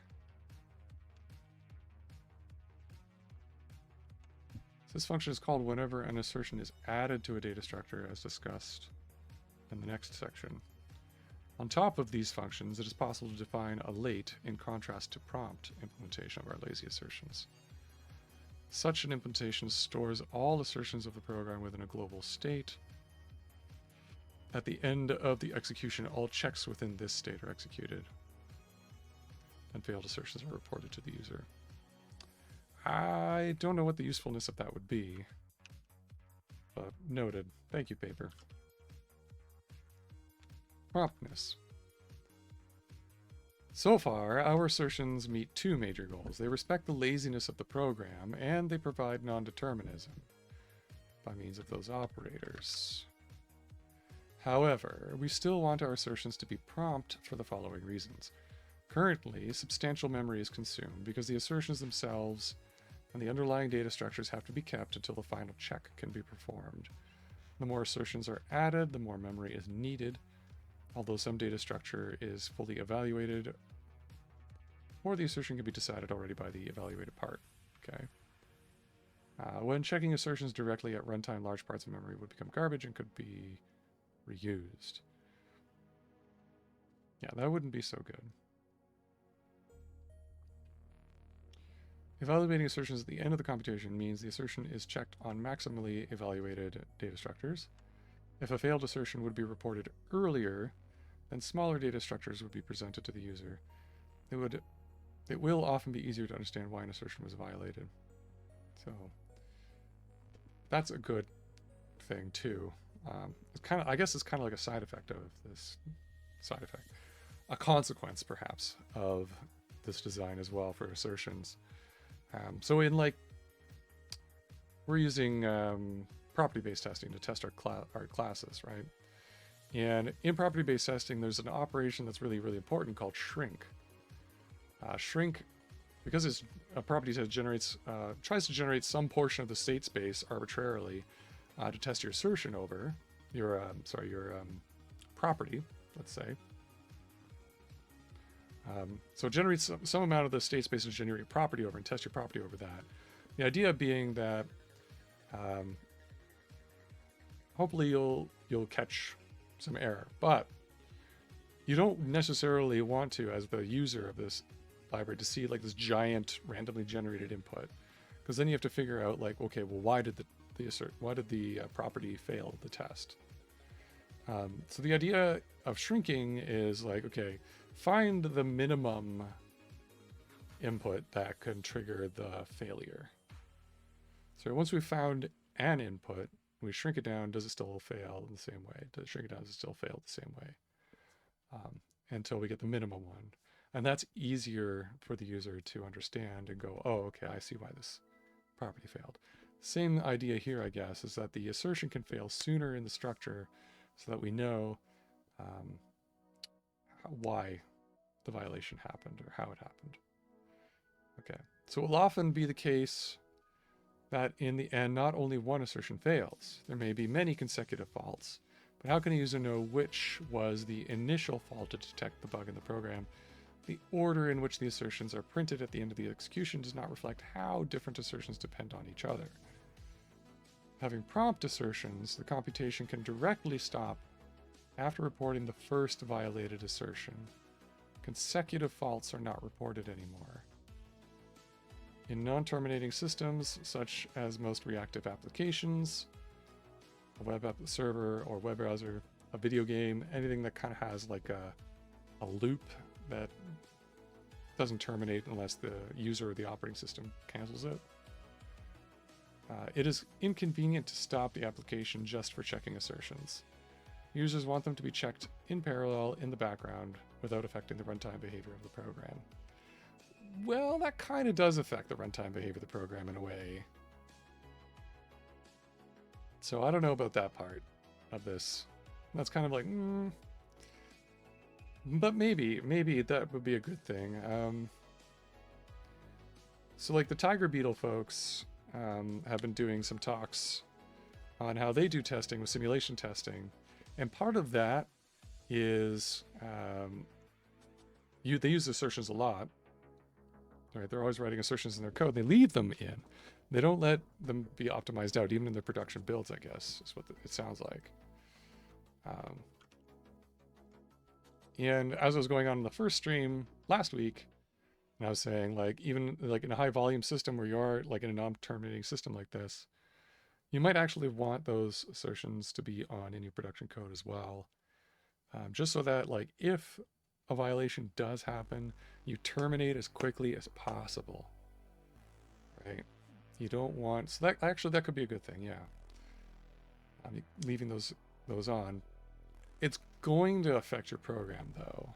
This function is called whenever an assertion is added to a data structure, as discussed in the next section. On top of these functions, it is possible to define a late in contrast to prompt implementation of our lazy assertions. Such an implementation stores all assertions of the program within a global state. At the end of the execution, all checks within this state are executed, and failed assertions are reported to the user. I don't know what the usefulness of that would be, but noted. Thank you, paper. Promptness. So far, our assertions meet two major goals. They respect the laziness of the program, and they provide non-determinism by means of those operators. However, we still want our assertions to be prompt for the following reasons. Currently, substantial memory is consumed because the assertions themselves and the underlying data structures have to be kept until the final check can be performed. The more assertions are added, the more memory is needed, although some data structure is fully evaluated, or the assertion can be decided already by the evaluated part. Okay. When checking assertions directly at runtime, large parts of memory would become garbage and could be reused. Yeah, that wouldn't be so good. Evaluating assertions at the end of the computation means the assertion is checked on maximally evaluated data structures. If a failed assertion would be reported earlier, then smaller data structures would be presented to the user. It will often be easier to understand why an assertion was violated. So that's a good thing too. I guess it's kind of like a side effect of this a consequence perhaps of this design as well for assertions. So in we're using property-based testing to test our classes, right? And in property-based testing, there's an operation that's really, really important called shrink. Shrink, because it's a property that tries to generate some portion of the state space arbitrarily to test your assertion over your property, let's say. So it generates some amount of the state space to generate property over and test your property over that. The idea being that hopefully you'll catch some error, but you don't necessarily want to, as the user of this library, to see like this giant randomly generated input, because then you have to figure out like, okay, well, why did the property fail the test? So the idea of shrinking is like, okay, find the minimum input that can trigger the failure. So once we've found an input, we shrink it down. Does it still fail in the same way? Does it shrink it down? Does it still fail the same way? Until we get the minimum one. And that's easier for the user to understand and go, oh, okay, I see why this property failed. Same idea here, I guess, is that the assertion can fail sooner in the structure so that we know why the violation happened or how it happened. Okay, so it will often be the case that in the end, not only one assertion fails. There may be many consecutive faults, but how can a user know which was the initial fault to detect the bug in the program? The order in which the assertions are printed at the end of the execution does not reflect how different assertions depend on each other. Having prompt assertions, the computation can directly stop after reporting the first violated assertion. Consecutive faults are not reported anymore. In non-terminating systems, such as most reactive applications, a web app server or web browser, a video game, anything that kind of has like a loop that doesn't terminate unless the user or the operating system cancels it. It is inconvenient to stop the application just for checking assertions. Users want them to be checked in parallel in the background without affecting the runtime behavior of the program. Well, that kind of does affect the runtime behavior of the program in a way. So I don't know about that part of this. That's kind of like, but maybe that would be a good thing. So like the Tiger Beetle folks have been doing some talks on how they do testing with simulation testing. And part of that is they use assertions a lot. Right? They're always writing assertions in their code. They leave them in. They don't let them be optimized out, even in their production builds, I guess, is what it sounds like. And as I was going on in the first stream last week, and I was saying, like, even like in a high volume system where you are like in a non-terminating system like this, you might actually want those assertions to be on in your production code as well. Just so that, like, if a violation does happen, you terminate as quickly as possible, right? You don't want, so that actually, that could be a good thing, yeah. Leaving those on. It's going to affect your program, though.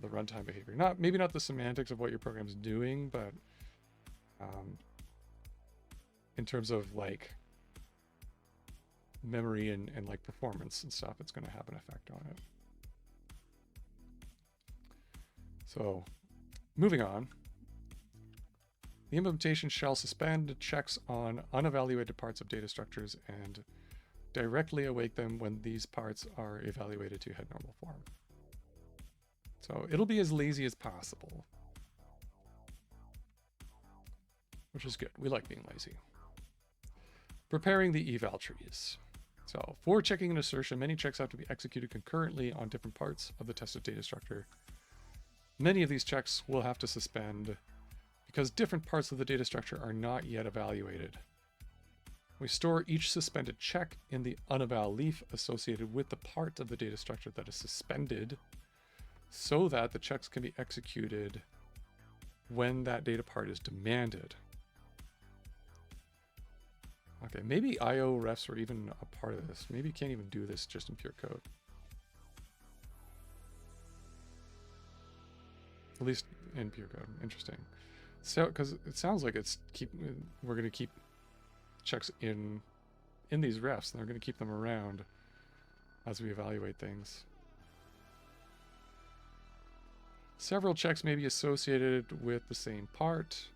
The runtime behavior. Maybe not the semantics of what your program's doing, but in terms of like memory and like performance and stuff, it's going to have an effect on it. So moving on. The implementation shall suspend checks on unevaluated parts of data structures and directly awake them when these parts are evaluated to head normal form. So it'll be as lazy as possible, which is good. We like being lazy. Preparing the eval trees. So for checking an assertion, many checks have to be executed concurrently on different parts of the tested data structure. Many of these checks will have to suspend because different parts of the data structure are not yet evaluated. We store each suspended check in the uneval leaf associated with the part of the data structure that is suspended so that the checks can be executed when that data part is demanded. Okay, maybe IO refs are even a part of this. Maybe you can't even do this just in pure code. At least in pure code. Interesting. So, because it sounds like we're going to keep checks in these refs, and they're going to keep them around as we evaluate things. Several checks may be associated with the same part.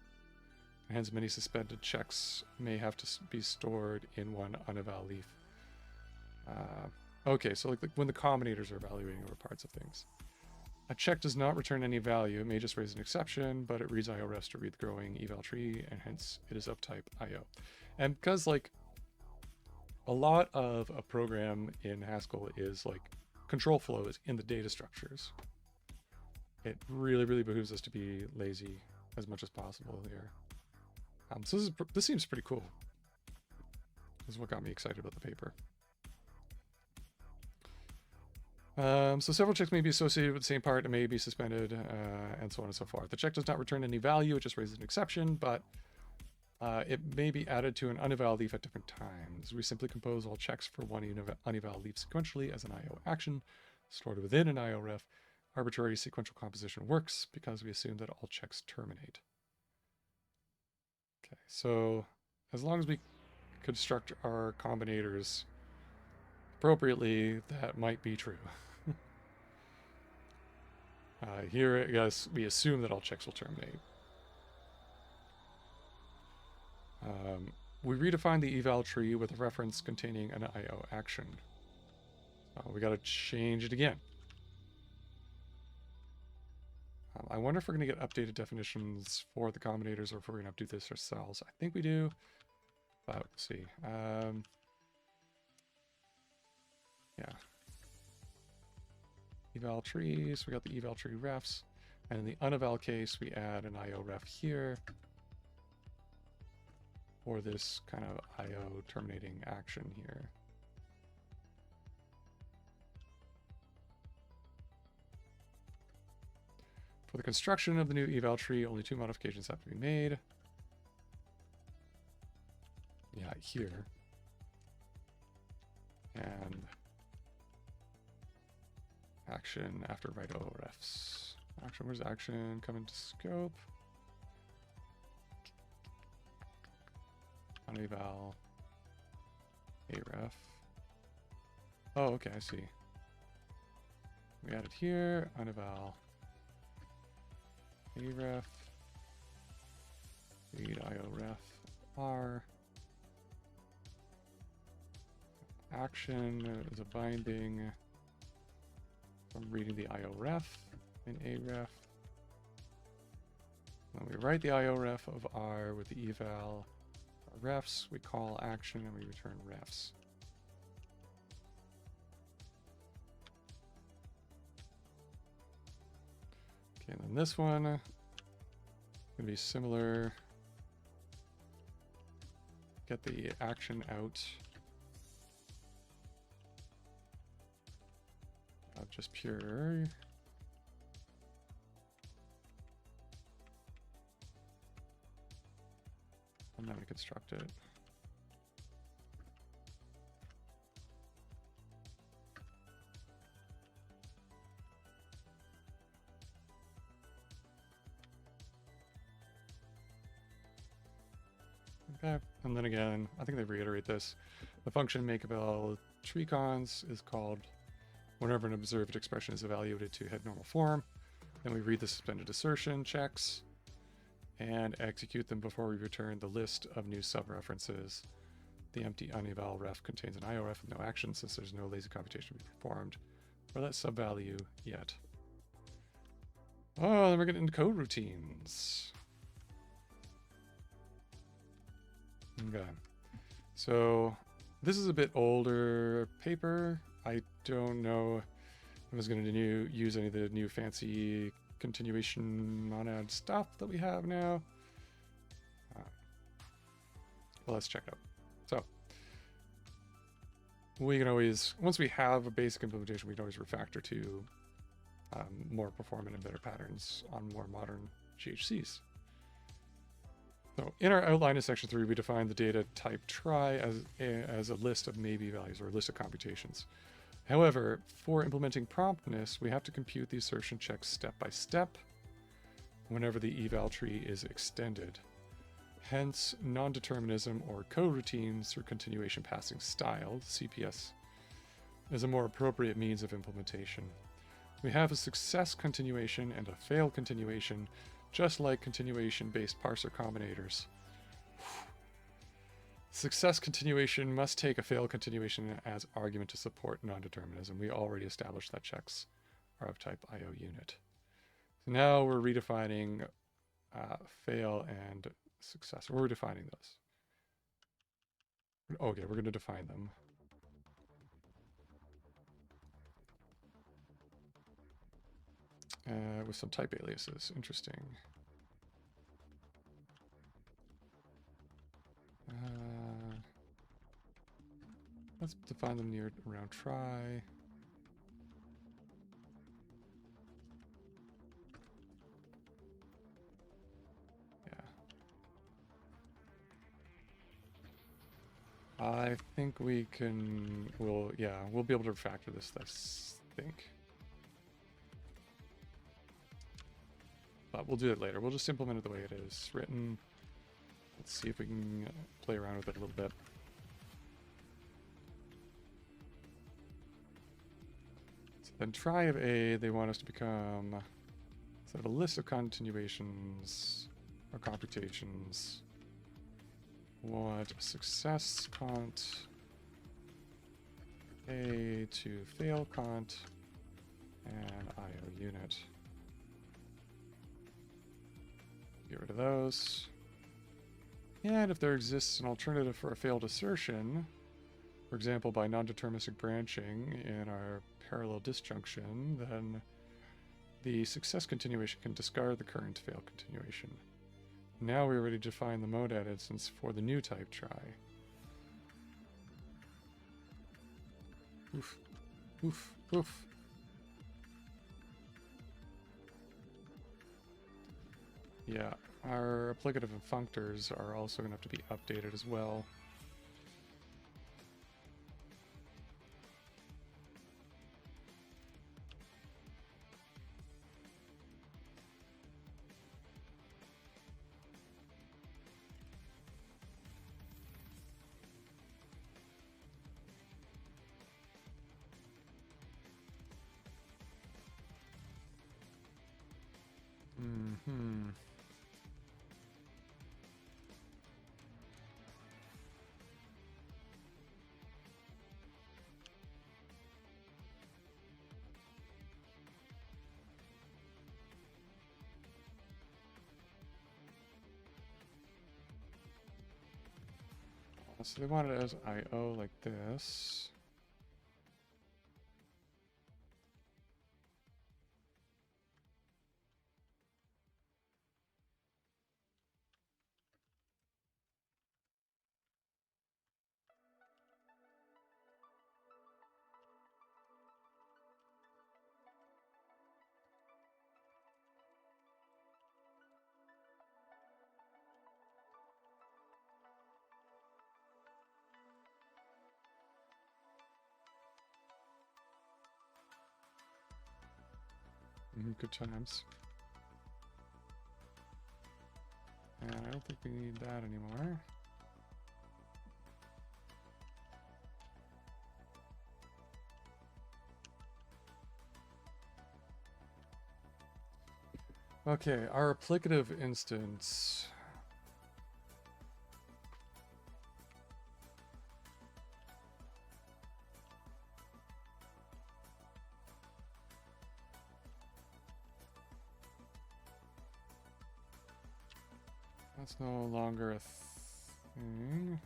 Hence, many suspended checks may have to be stored in one uneval leaf. Okay, so like when the combinators are evaluating over parts of things. A check does not return any value. It may just raise an exception, but it reads IO refs to read the growing eval tree, and hence it is of type IO. And because like a lot of a program in Haskell is like control flows in the data structures, it really, really behooves us to be lazy as much as possible here. So this seems pretty cool. This is what got me excited about the paper. So several checks may be associated with the same part and may be suspended, and so on and so forth. The check does not return any value. It just raises an exception, but it may be added to an uneval leaf at different times. We simply compose all checks for one uneval leaf sequentially as an IO action stored within an IO ref. Arbitrary sequential composition works because we assume that all checks terminate. Okay, so as long as we construct our combinators appropriately, that might be true. Here, I guess, we assume that all checks will terminate. We redefine the eval tree with a reference containing an IO action. We got to change it again. I wonder if we're going to get updated definitions for the combinators or if we're going to have to do this ourselves. I think we do, but we'll see. Yeah. Eval trees, we got the eval tree refs. And in the uneval case, we add an IO ref here for this kind of IO terminating action here. For the construction of the new eval tree, only 2 modifications have to be made. Yeah, here. And action after write O refs. Action, where's action? Come into scope. On eval. A ref. Oh, okay, I see. We add it here. On eval. A ref. Read IO ref. R. Action is a binding from reading the IO ref in A ref. Then we write the IO ref of R with the eval refs. We call action and we return refs. Okay, and then this one gonna be similar. Get the action out of just pure. And then we construct it. Okay, and then again, I think they reiterate this. The function makeEval treecons is called whenever an observed expression is evaluated to head normal form. Then we read the suspended assertion checks and execute them before we return the list of new subreferences. The empty uneval ref contains an IO ref with no action since there's no lazy computation to be performed for that subvalue yet. Oh, then we're getting into code routines. Okay, so this is a bit older paper. I don't know if I was going to use any of the new fancy continuation monad stuff that we have now. Well, let's check it out. So we can always, once we have a basic implementation, we can always refactor to more performant and better patterns on more modern GHCs. So in our outline of section 3, we define the data type try as a list of maybe values or a list of computations. However, for implementing promptness, we have to compute the assertion checks step by step whenever the eval tree is extended. Hence, non-determinism or coroutines through continuation passing style, CPS, is a more appropriate means of implementation. We have a success continuation and a fail continuation, just like continuation-based parser combinators. Success continuation must take a fail continuation as argument to support non-determinism. We already established that checks are of type IO unit. So now we're redefining fail and success. We're defining those. Okay, we're going to define them. With some type aliases. Interesting. Let's define them near around try. Yeah. I think we can, we'll be able to refactor this, I think. But we'll do it later. We'll just implement it the way it is written. Let's see if we can play around with it a little bit. So then try of A, they want us to become, instead of a list of continuations or computations, want a success cont A to fail cont and IO unit. Get rid of those. And if there exists an alternative for a failed assertion, for example, by non-deterministic branching in our parallel disjunction, then the success continuation can discard the current fail continuation. Now we're ready to define the mode edit instance for the new type try. Oof. Oof. Oof. Yeah, our applicative and functors are also going to have to be updated as well. Mm-hmm. So they want it as IO like this. Good times. And I don't think we need that anymore. Okay, our applicative instance. That's no longer a thing.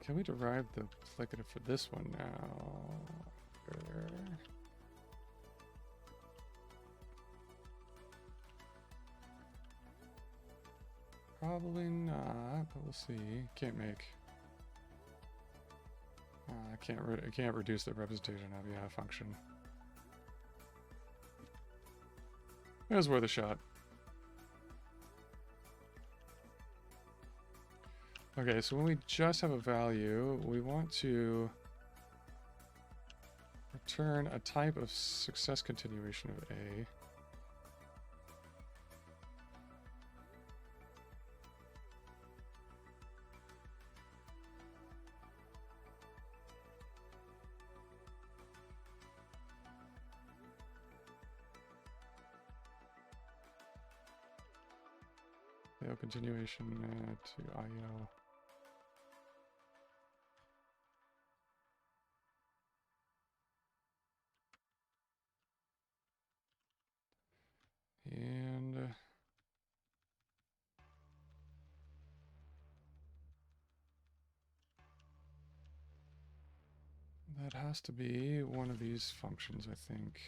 Can we derive the applicative for this one now? Probably not, but we'll see. Can't make. I can't reduce the representation of function. It was worth a shot. Okay, so when we just have a value, we want to return a type of success continuation of A. Fail continuation to IO. And that has to be one of these functions, I think.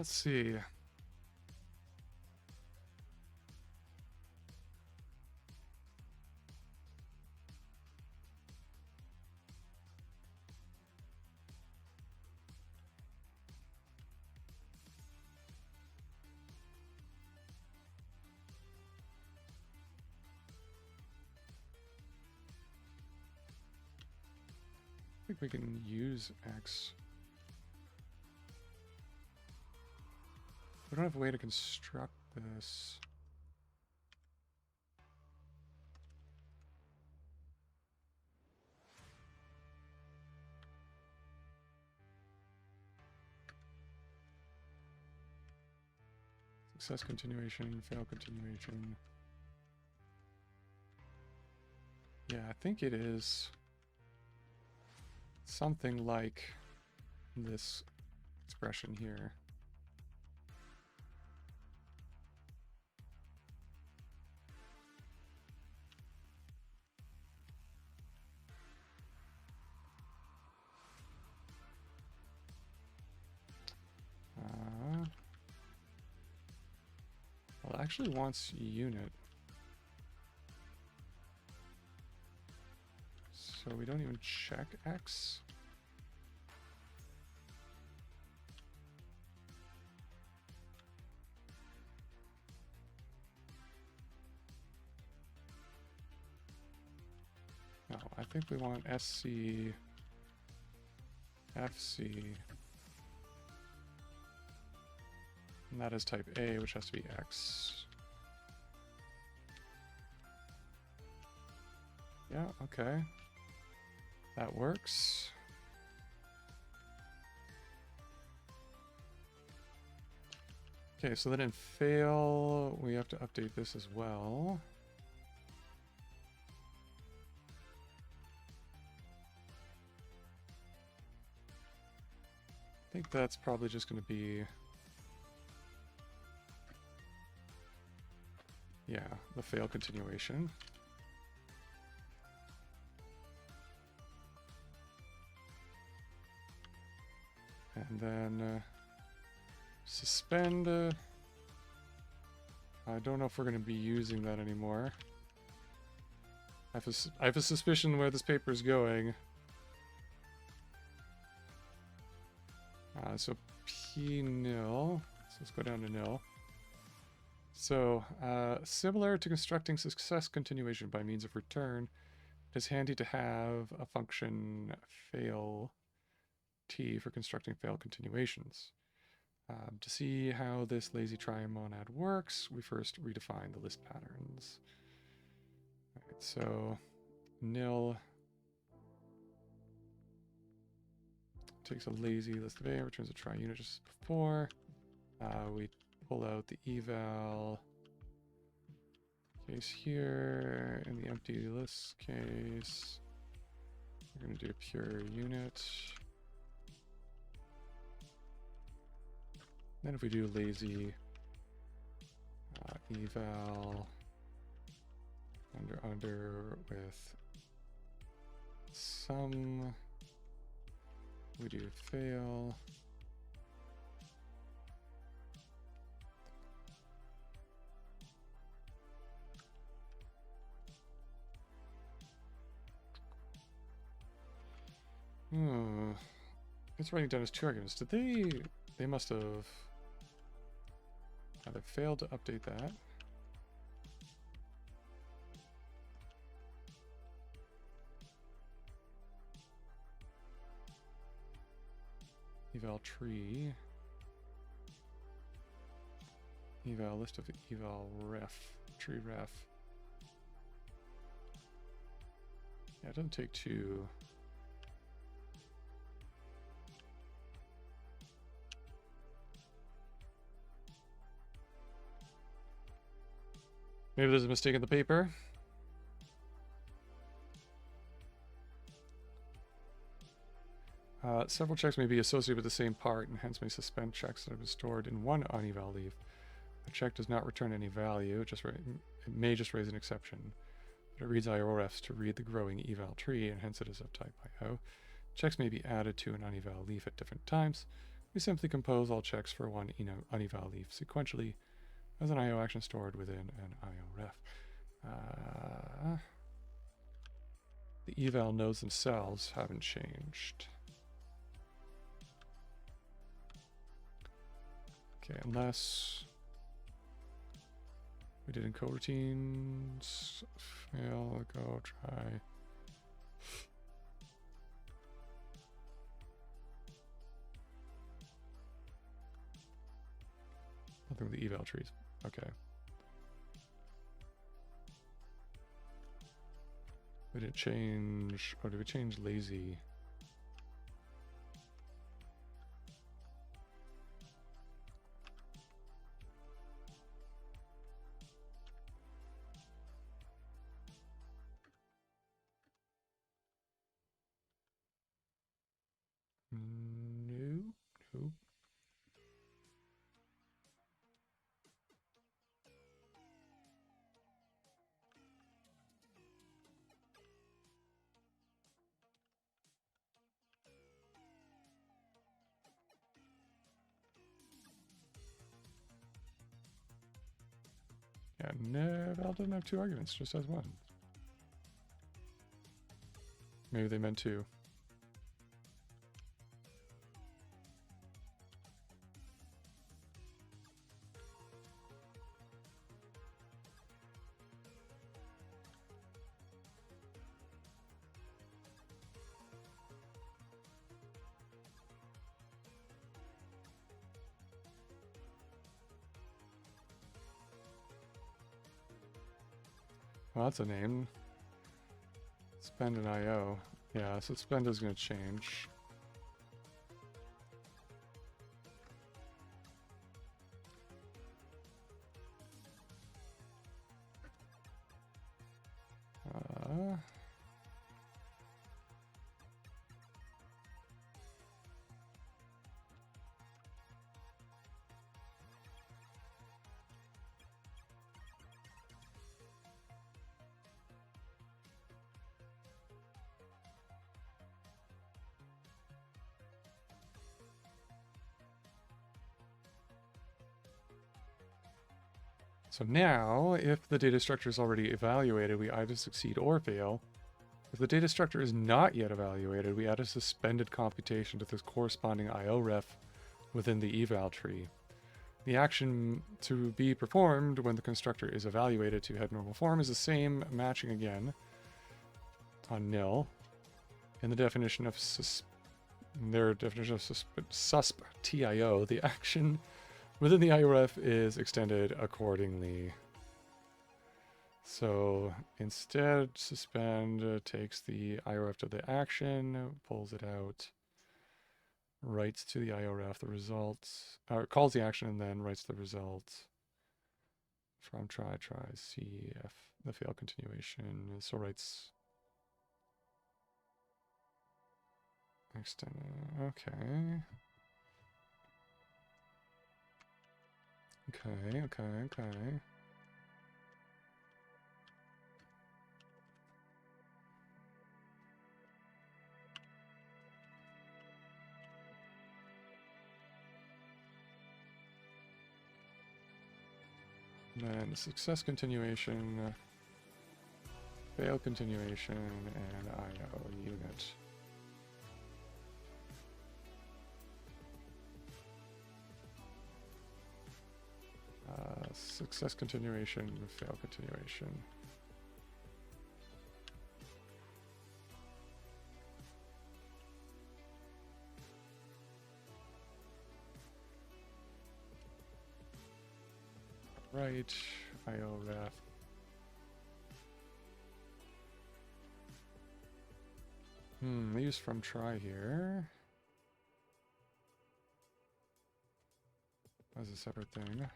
Let's see. think we can use X. We don't have a way to construct this. Success continuation, fail continuation. Yeah, I think it is something like this expression here. Well, it actually wants unit. So we don't even check X. No, I think we want SC, FC. And that is type A, which has to be X. Yeah, okay. That works. Okay, so then in fail, we have to update this as well. I think that's probably just going to be... yeah, the fail continuation. And then suspend. I don't know if we're going to be using that anymore. I have a suspicion where this paper is going. So P nil. So let's go down to nil. So similar to constructing success continuation by means of return, it is handy to have a function fail t for constructing fail continuations. To see how this lazy try monad works, we first redefine the list patterns. All right, so nil takes a lazy list of A, returns a try unit just as before. We pull out the eval case here. In the empty list case, we're going to do a pure unit. Then if we do lazy eval under with some, we do fail. It's writing down as two arguments. Did they must have either failed to update that. EvalTree. Eval list of eval ref. Tree ref. Yeah, it doesn't take two. Maybe there's a mistake in the paper. Several checks may be associated with the same part and hence may suspend checks that have been stored in one uneval leaf. A check does not return any value, it may just raise an exception. But it reads IO refs to read the growing eval tree and hence it is of type IO. Checks may be added to an uneval leaf at different times. We simply compose all checks for one uneval leaf sequentially as an IO action stored within an IO ref. The eval nodes themselves haven't changed. Okay, unless we did in coroutines, fail, go, try. something with the eval trees. Okay. We didn't change... Oh, did we change lazy? No. Nope. Yeah, no, Val doesn't have 2 arguments, just has 1. Maybe they meant 2. Well, that's a name. Spend an IO. Yeah, so spend is going to change. So now, if the data structure is already evaluated, we either succeed or fail. If the data structure is not yet evaluated, we add a suspended computation to this corresponding IO ref within the eval tree. The action to be performed when the constructor is evaluated to head normal form is the same, matching again on nil. In the definition of susp TIO, the action within the IORF is extended accordingly. So instead, suspend takes the IORF to the action, pulls it out, writes to the IORF the results, or calls the action and then writes the result from try, CF, the fail continuation. So writes extend. Okay. Okay. And then success continuation, fail continuation, and IO unit. Success continuation, fail continuation. Right, IO ref. They use from try here. As a separate thing.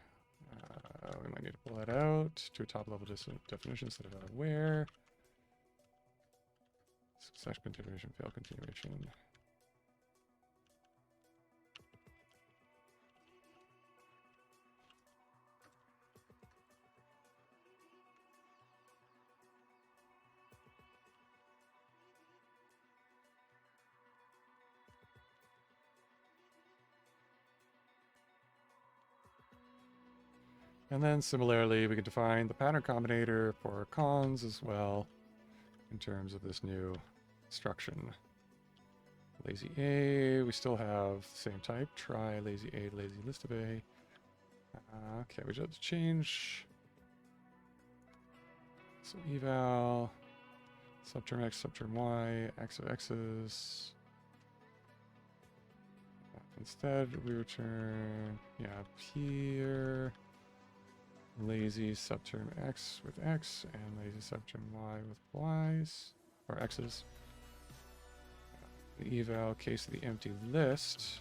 We might need to pull that out to a top level definition instead of out of where. Success continuation, fail continuation. And then similarly, we can define the pattern combinator for cons as well in terms of this new instruction. Lazy A, we still have the same type. Try lazy A, lazy list of A. Okay, we just have to change. So eval, subterm X, subterm Y, X of X's. instead we return, yeah, here lazy subterm x with x and lazy subterm y with y's, or x's. The eval case of the empty list.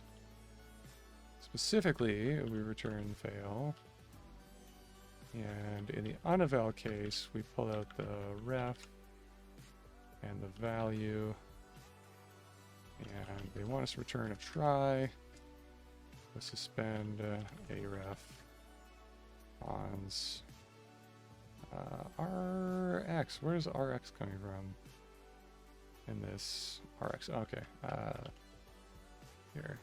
Specifically, we return fail. And in the uneval case, we pull out the ref and the value. And they want us to return a try. Let's suspend a ref. Ons. Rx. Where's Rx coming from? In this Rx. Okay. Here.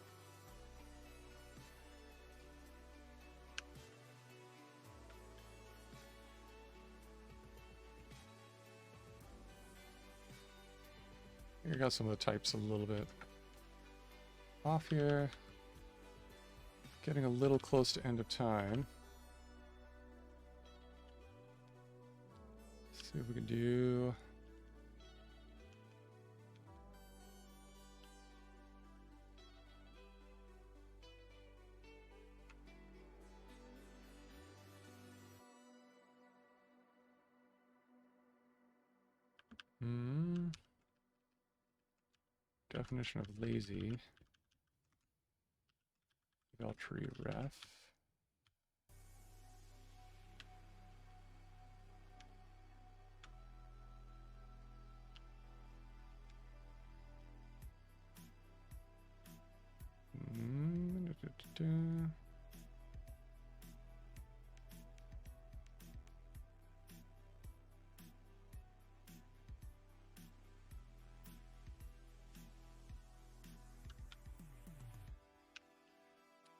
Here, got some of the types a little bit off here. Getting a little close to end of time. Let's see if we can do. Definition of lazy. EvalTree ref.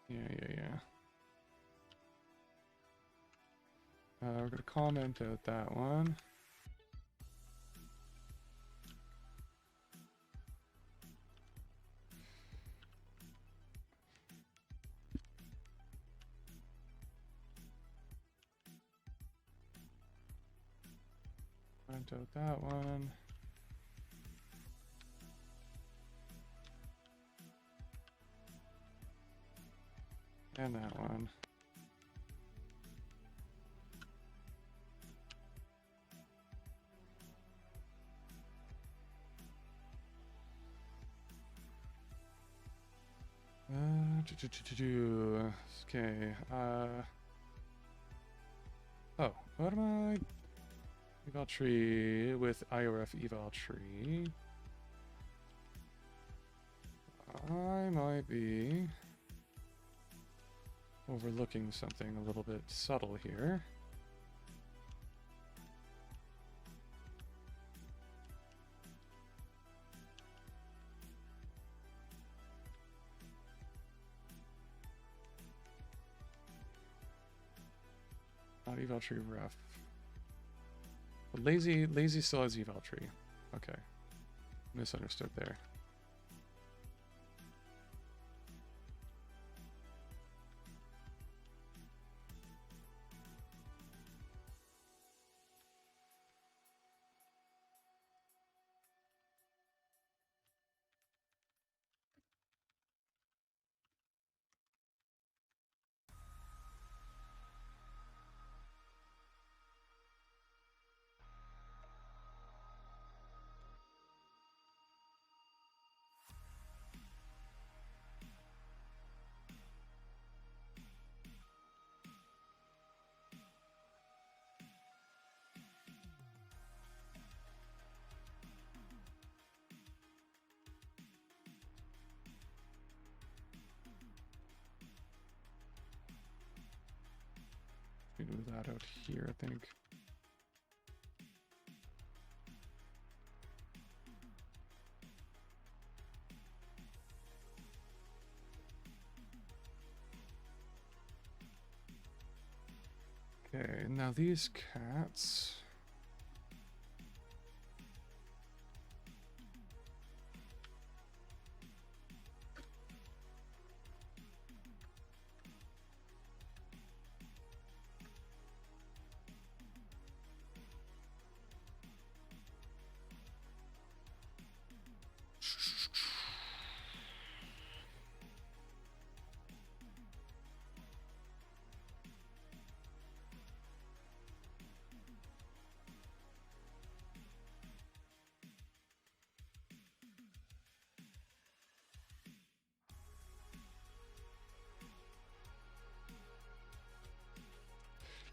Yeah. We're going to comment out that one. Comment out that one. And that one. Okay. Oh, what am I? EvalTree with IORF EvalTree. I might be overlooking something a little bit subtle here. Not EvalTree ref. But lazy still has EvalTree. Okay. Misunderstood there. We move that out here, I think. Okay, now these cats.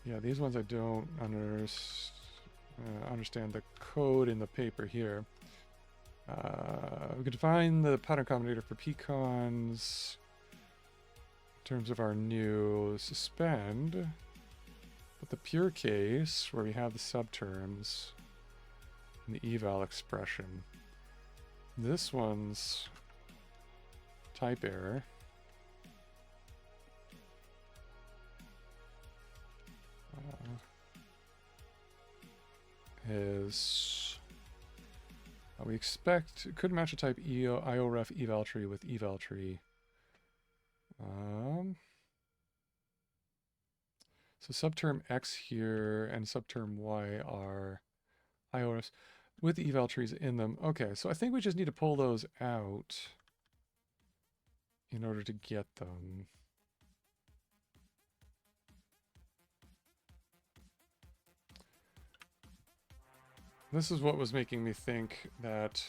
Yeah, these ones I don't understand the code in the paper here. We can define the pattern combinator for pecans in terms of our new suspend. But the pure case, where we have the subterms and the eval expression, this one's type error. Is we expect it could match a type IOREF EvalTree with EvalTree. So subterm X here and subterm Y are IOREFs with EvalTrees in them. Okay, so I think we just need to pull those out in order to get them. This is what was making me think that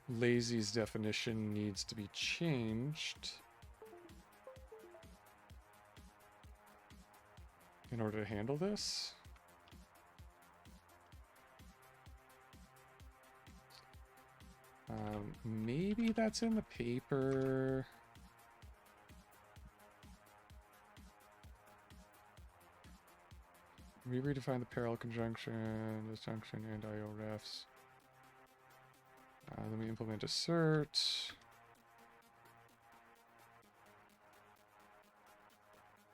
Lazy's definition needs to be changed in order to handle this. Maybe that's in the paper. We redefine the parallel conjunction, disjunction, and IOREFs. Then we implement assert.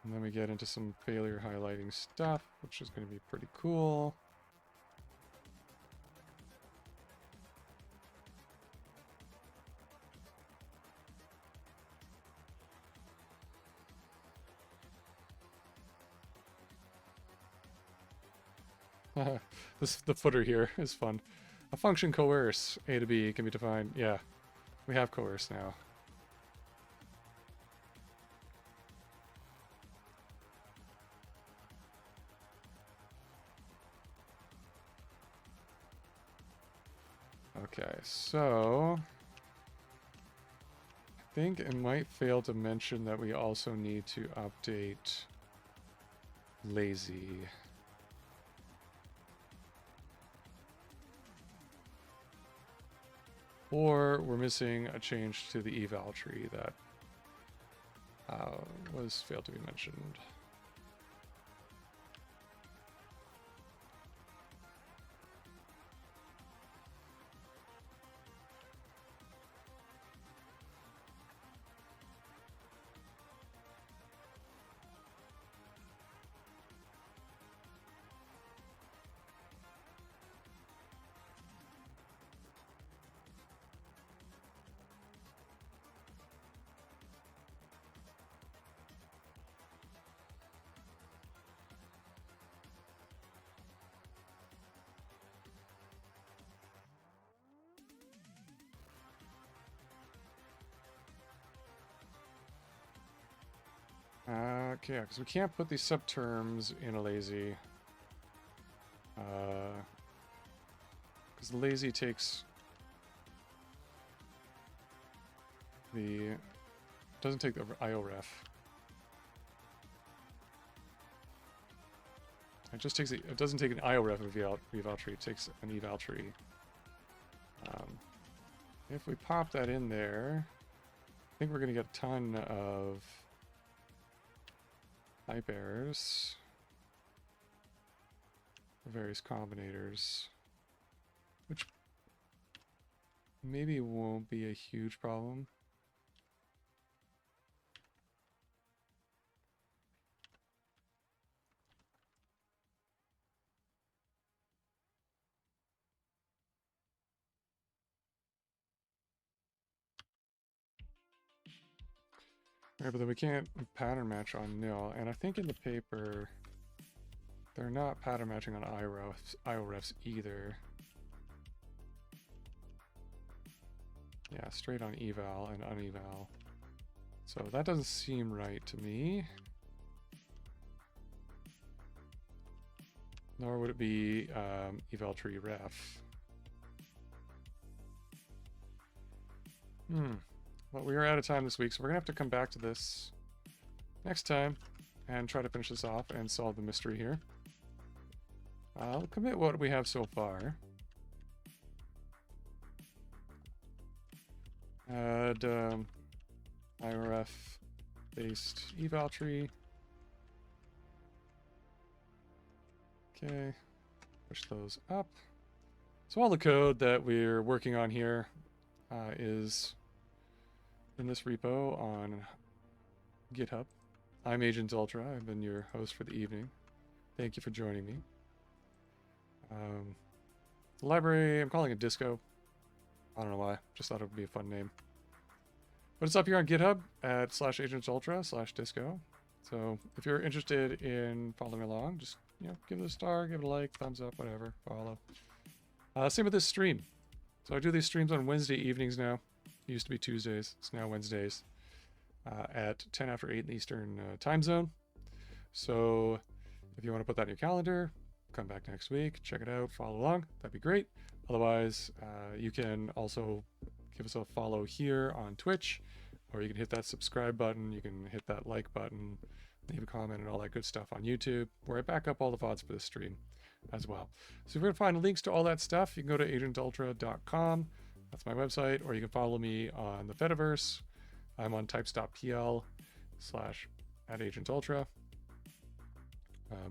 And then we get into some failure highlighting stuff, which is going to be pretty cool. The footer here is fun. A function coerce, A to B, can be defined. Yeah, we have coerce now. Okay, so I think it might fail to mention that we also need to update Lazy. Or we're missing a change to the eval tree that was failed to be mentioned. Okay, because we can't put these subterms in a lazy. Because the lazy takes the... doesn't take the IOREF. It just takes it doesn't take an IOREF of eval tree, it takes an eval tree. If we pop that in there, I think we're going to get a ton of type errors for various combinators, which maybe won't be a huge problem. Yeah, but then we can't pattern match on nil, and I think in the paper they're not pattern matching on IOREFs either. Yeah, straight on eval and uneval. So that doesn't seem right to me. Nor would it be eval tree ref. Well, we are out of time this week, so we're gonna have to come back to this next time. and try to finish this off and solve the mystery here. I'll commit what we have so far. Add IRF-based EvalTree. Okay, push those up. So all the code that we're working on here is in this repo on GitHub. I'm Agent Ultra. I've been your host for the evening. Thank you for joining me. The library, I'm calling it Disco. I don't know why. Just thought it would be a fun name. But it's up here on GitHub at /agentsultra/disco. So if you're interested in following along, just give it a star, give it a like, thumbs up, whatever, follow. Same with this stream. So I do these streams on Wednesday evenings now. It used to be Tuesdays. It's now Wednesdays at 10 after 8 in the Eastern time zone. So if you want to put that in your calendar, come back next week, check it out, follow along. That'd be great. Otherwise, you can also give us a follow here on Twitch, or you can hit that subscribe button. You can hit that like button, leave a comment and all that good stuff on YouTube, where I back up all the VODs for this stream as well. So if you're going to find links to all that stuff, you can go to agentultra.com. That's my website, or you can follow me on the Fediverse. I'm on types.pl/@agentultra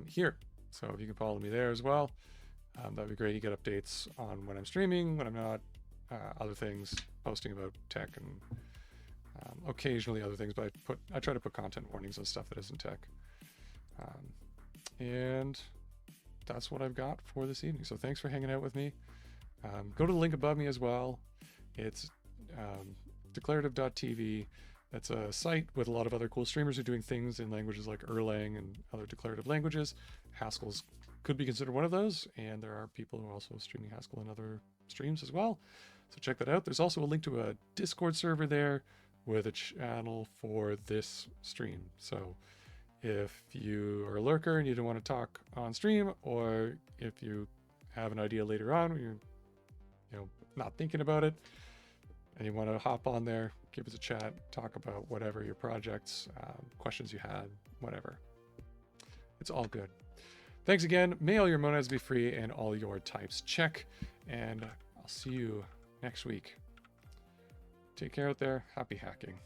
here. So if you can follow me there as well, that'd be great. You get updates on when I'm streaming, when I'm not, other things, posting about tech, and occasionally other things, but I try to put content warnings on stuff that isn't tech. And that's what I've got for this evening. So thanks for hanging out with me. Go to the link above me as well. It's declarative.tv. That's a site with a lot of other cool streamers who are doing things in languages like Erlang and other declarative languages. Haskell's could be considered one of those, and there are people who are also streaming Haskell in other streams as well. So check that out. There's also a link to a Discord server there with a channel for this stream. So if you are a lurker and you don't want to talk on stream, or if you have an idea later on when you're not thinking about it and you want to hop on there, give us a chat, talk about whatever your projects, questions you had, whatever. It's all good. Thanks again. May all your monads be free and all your types check. And I'll see you next week. Take care out there. Happy hacking.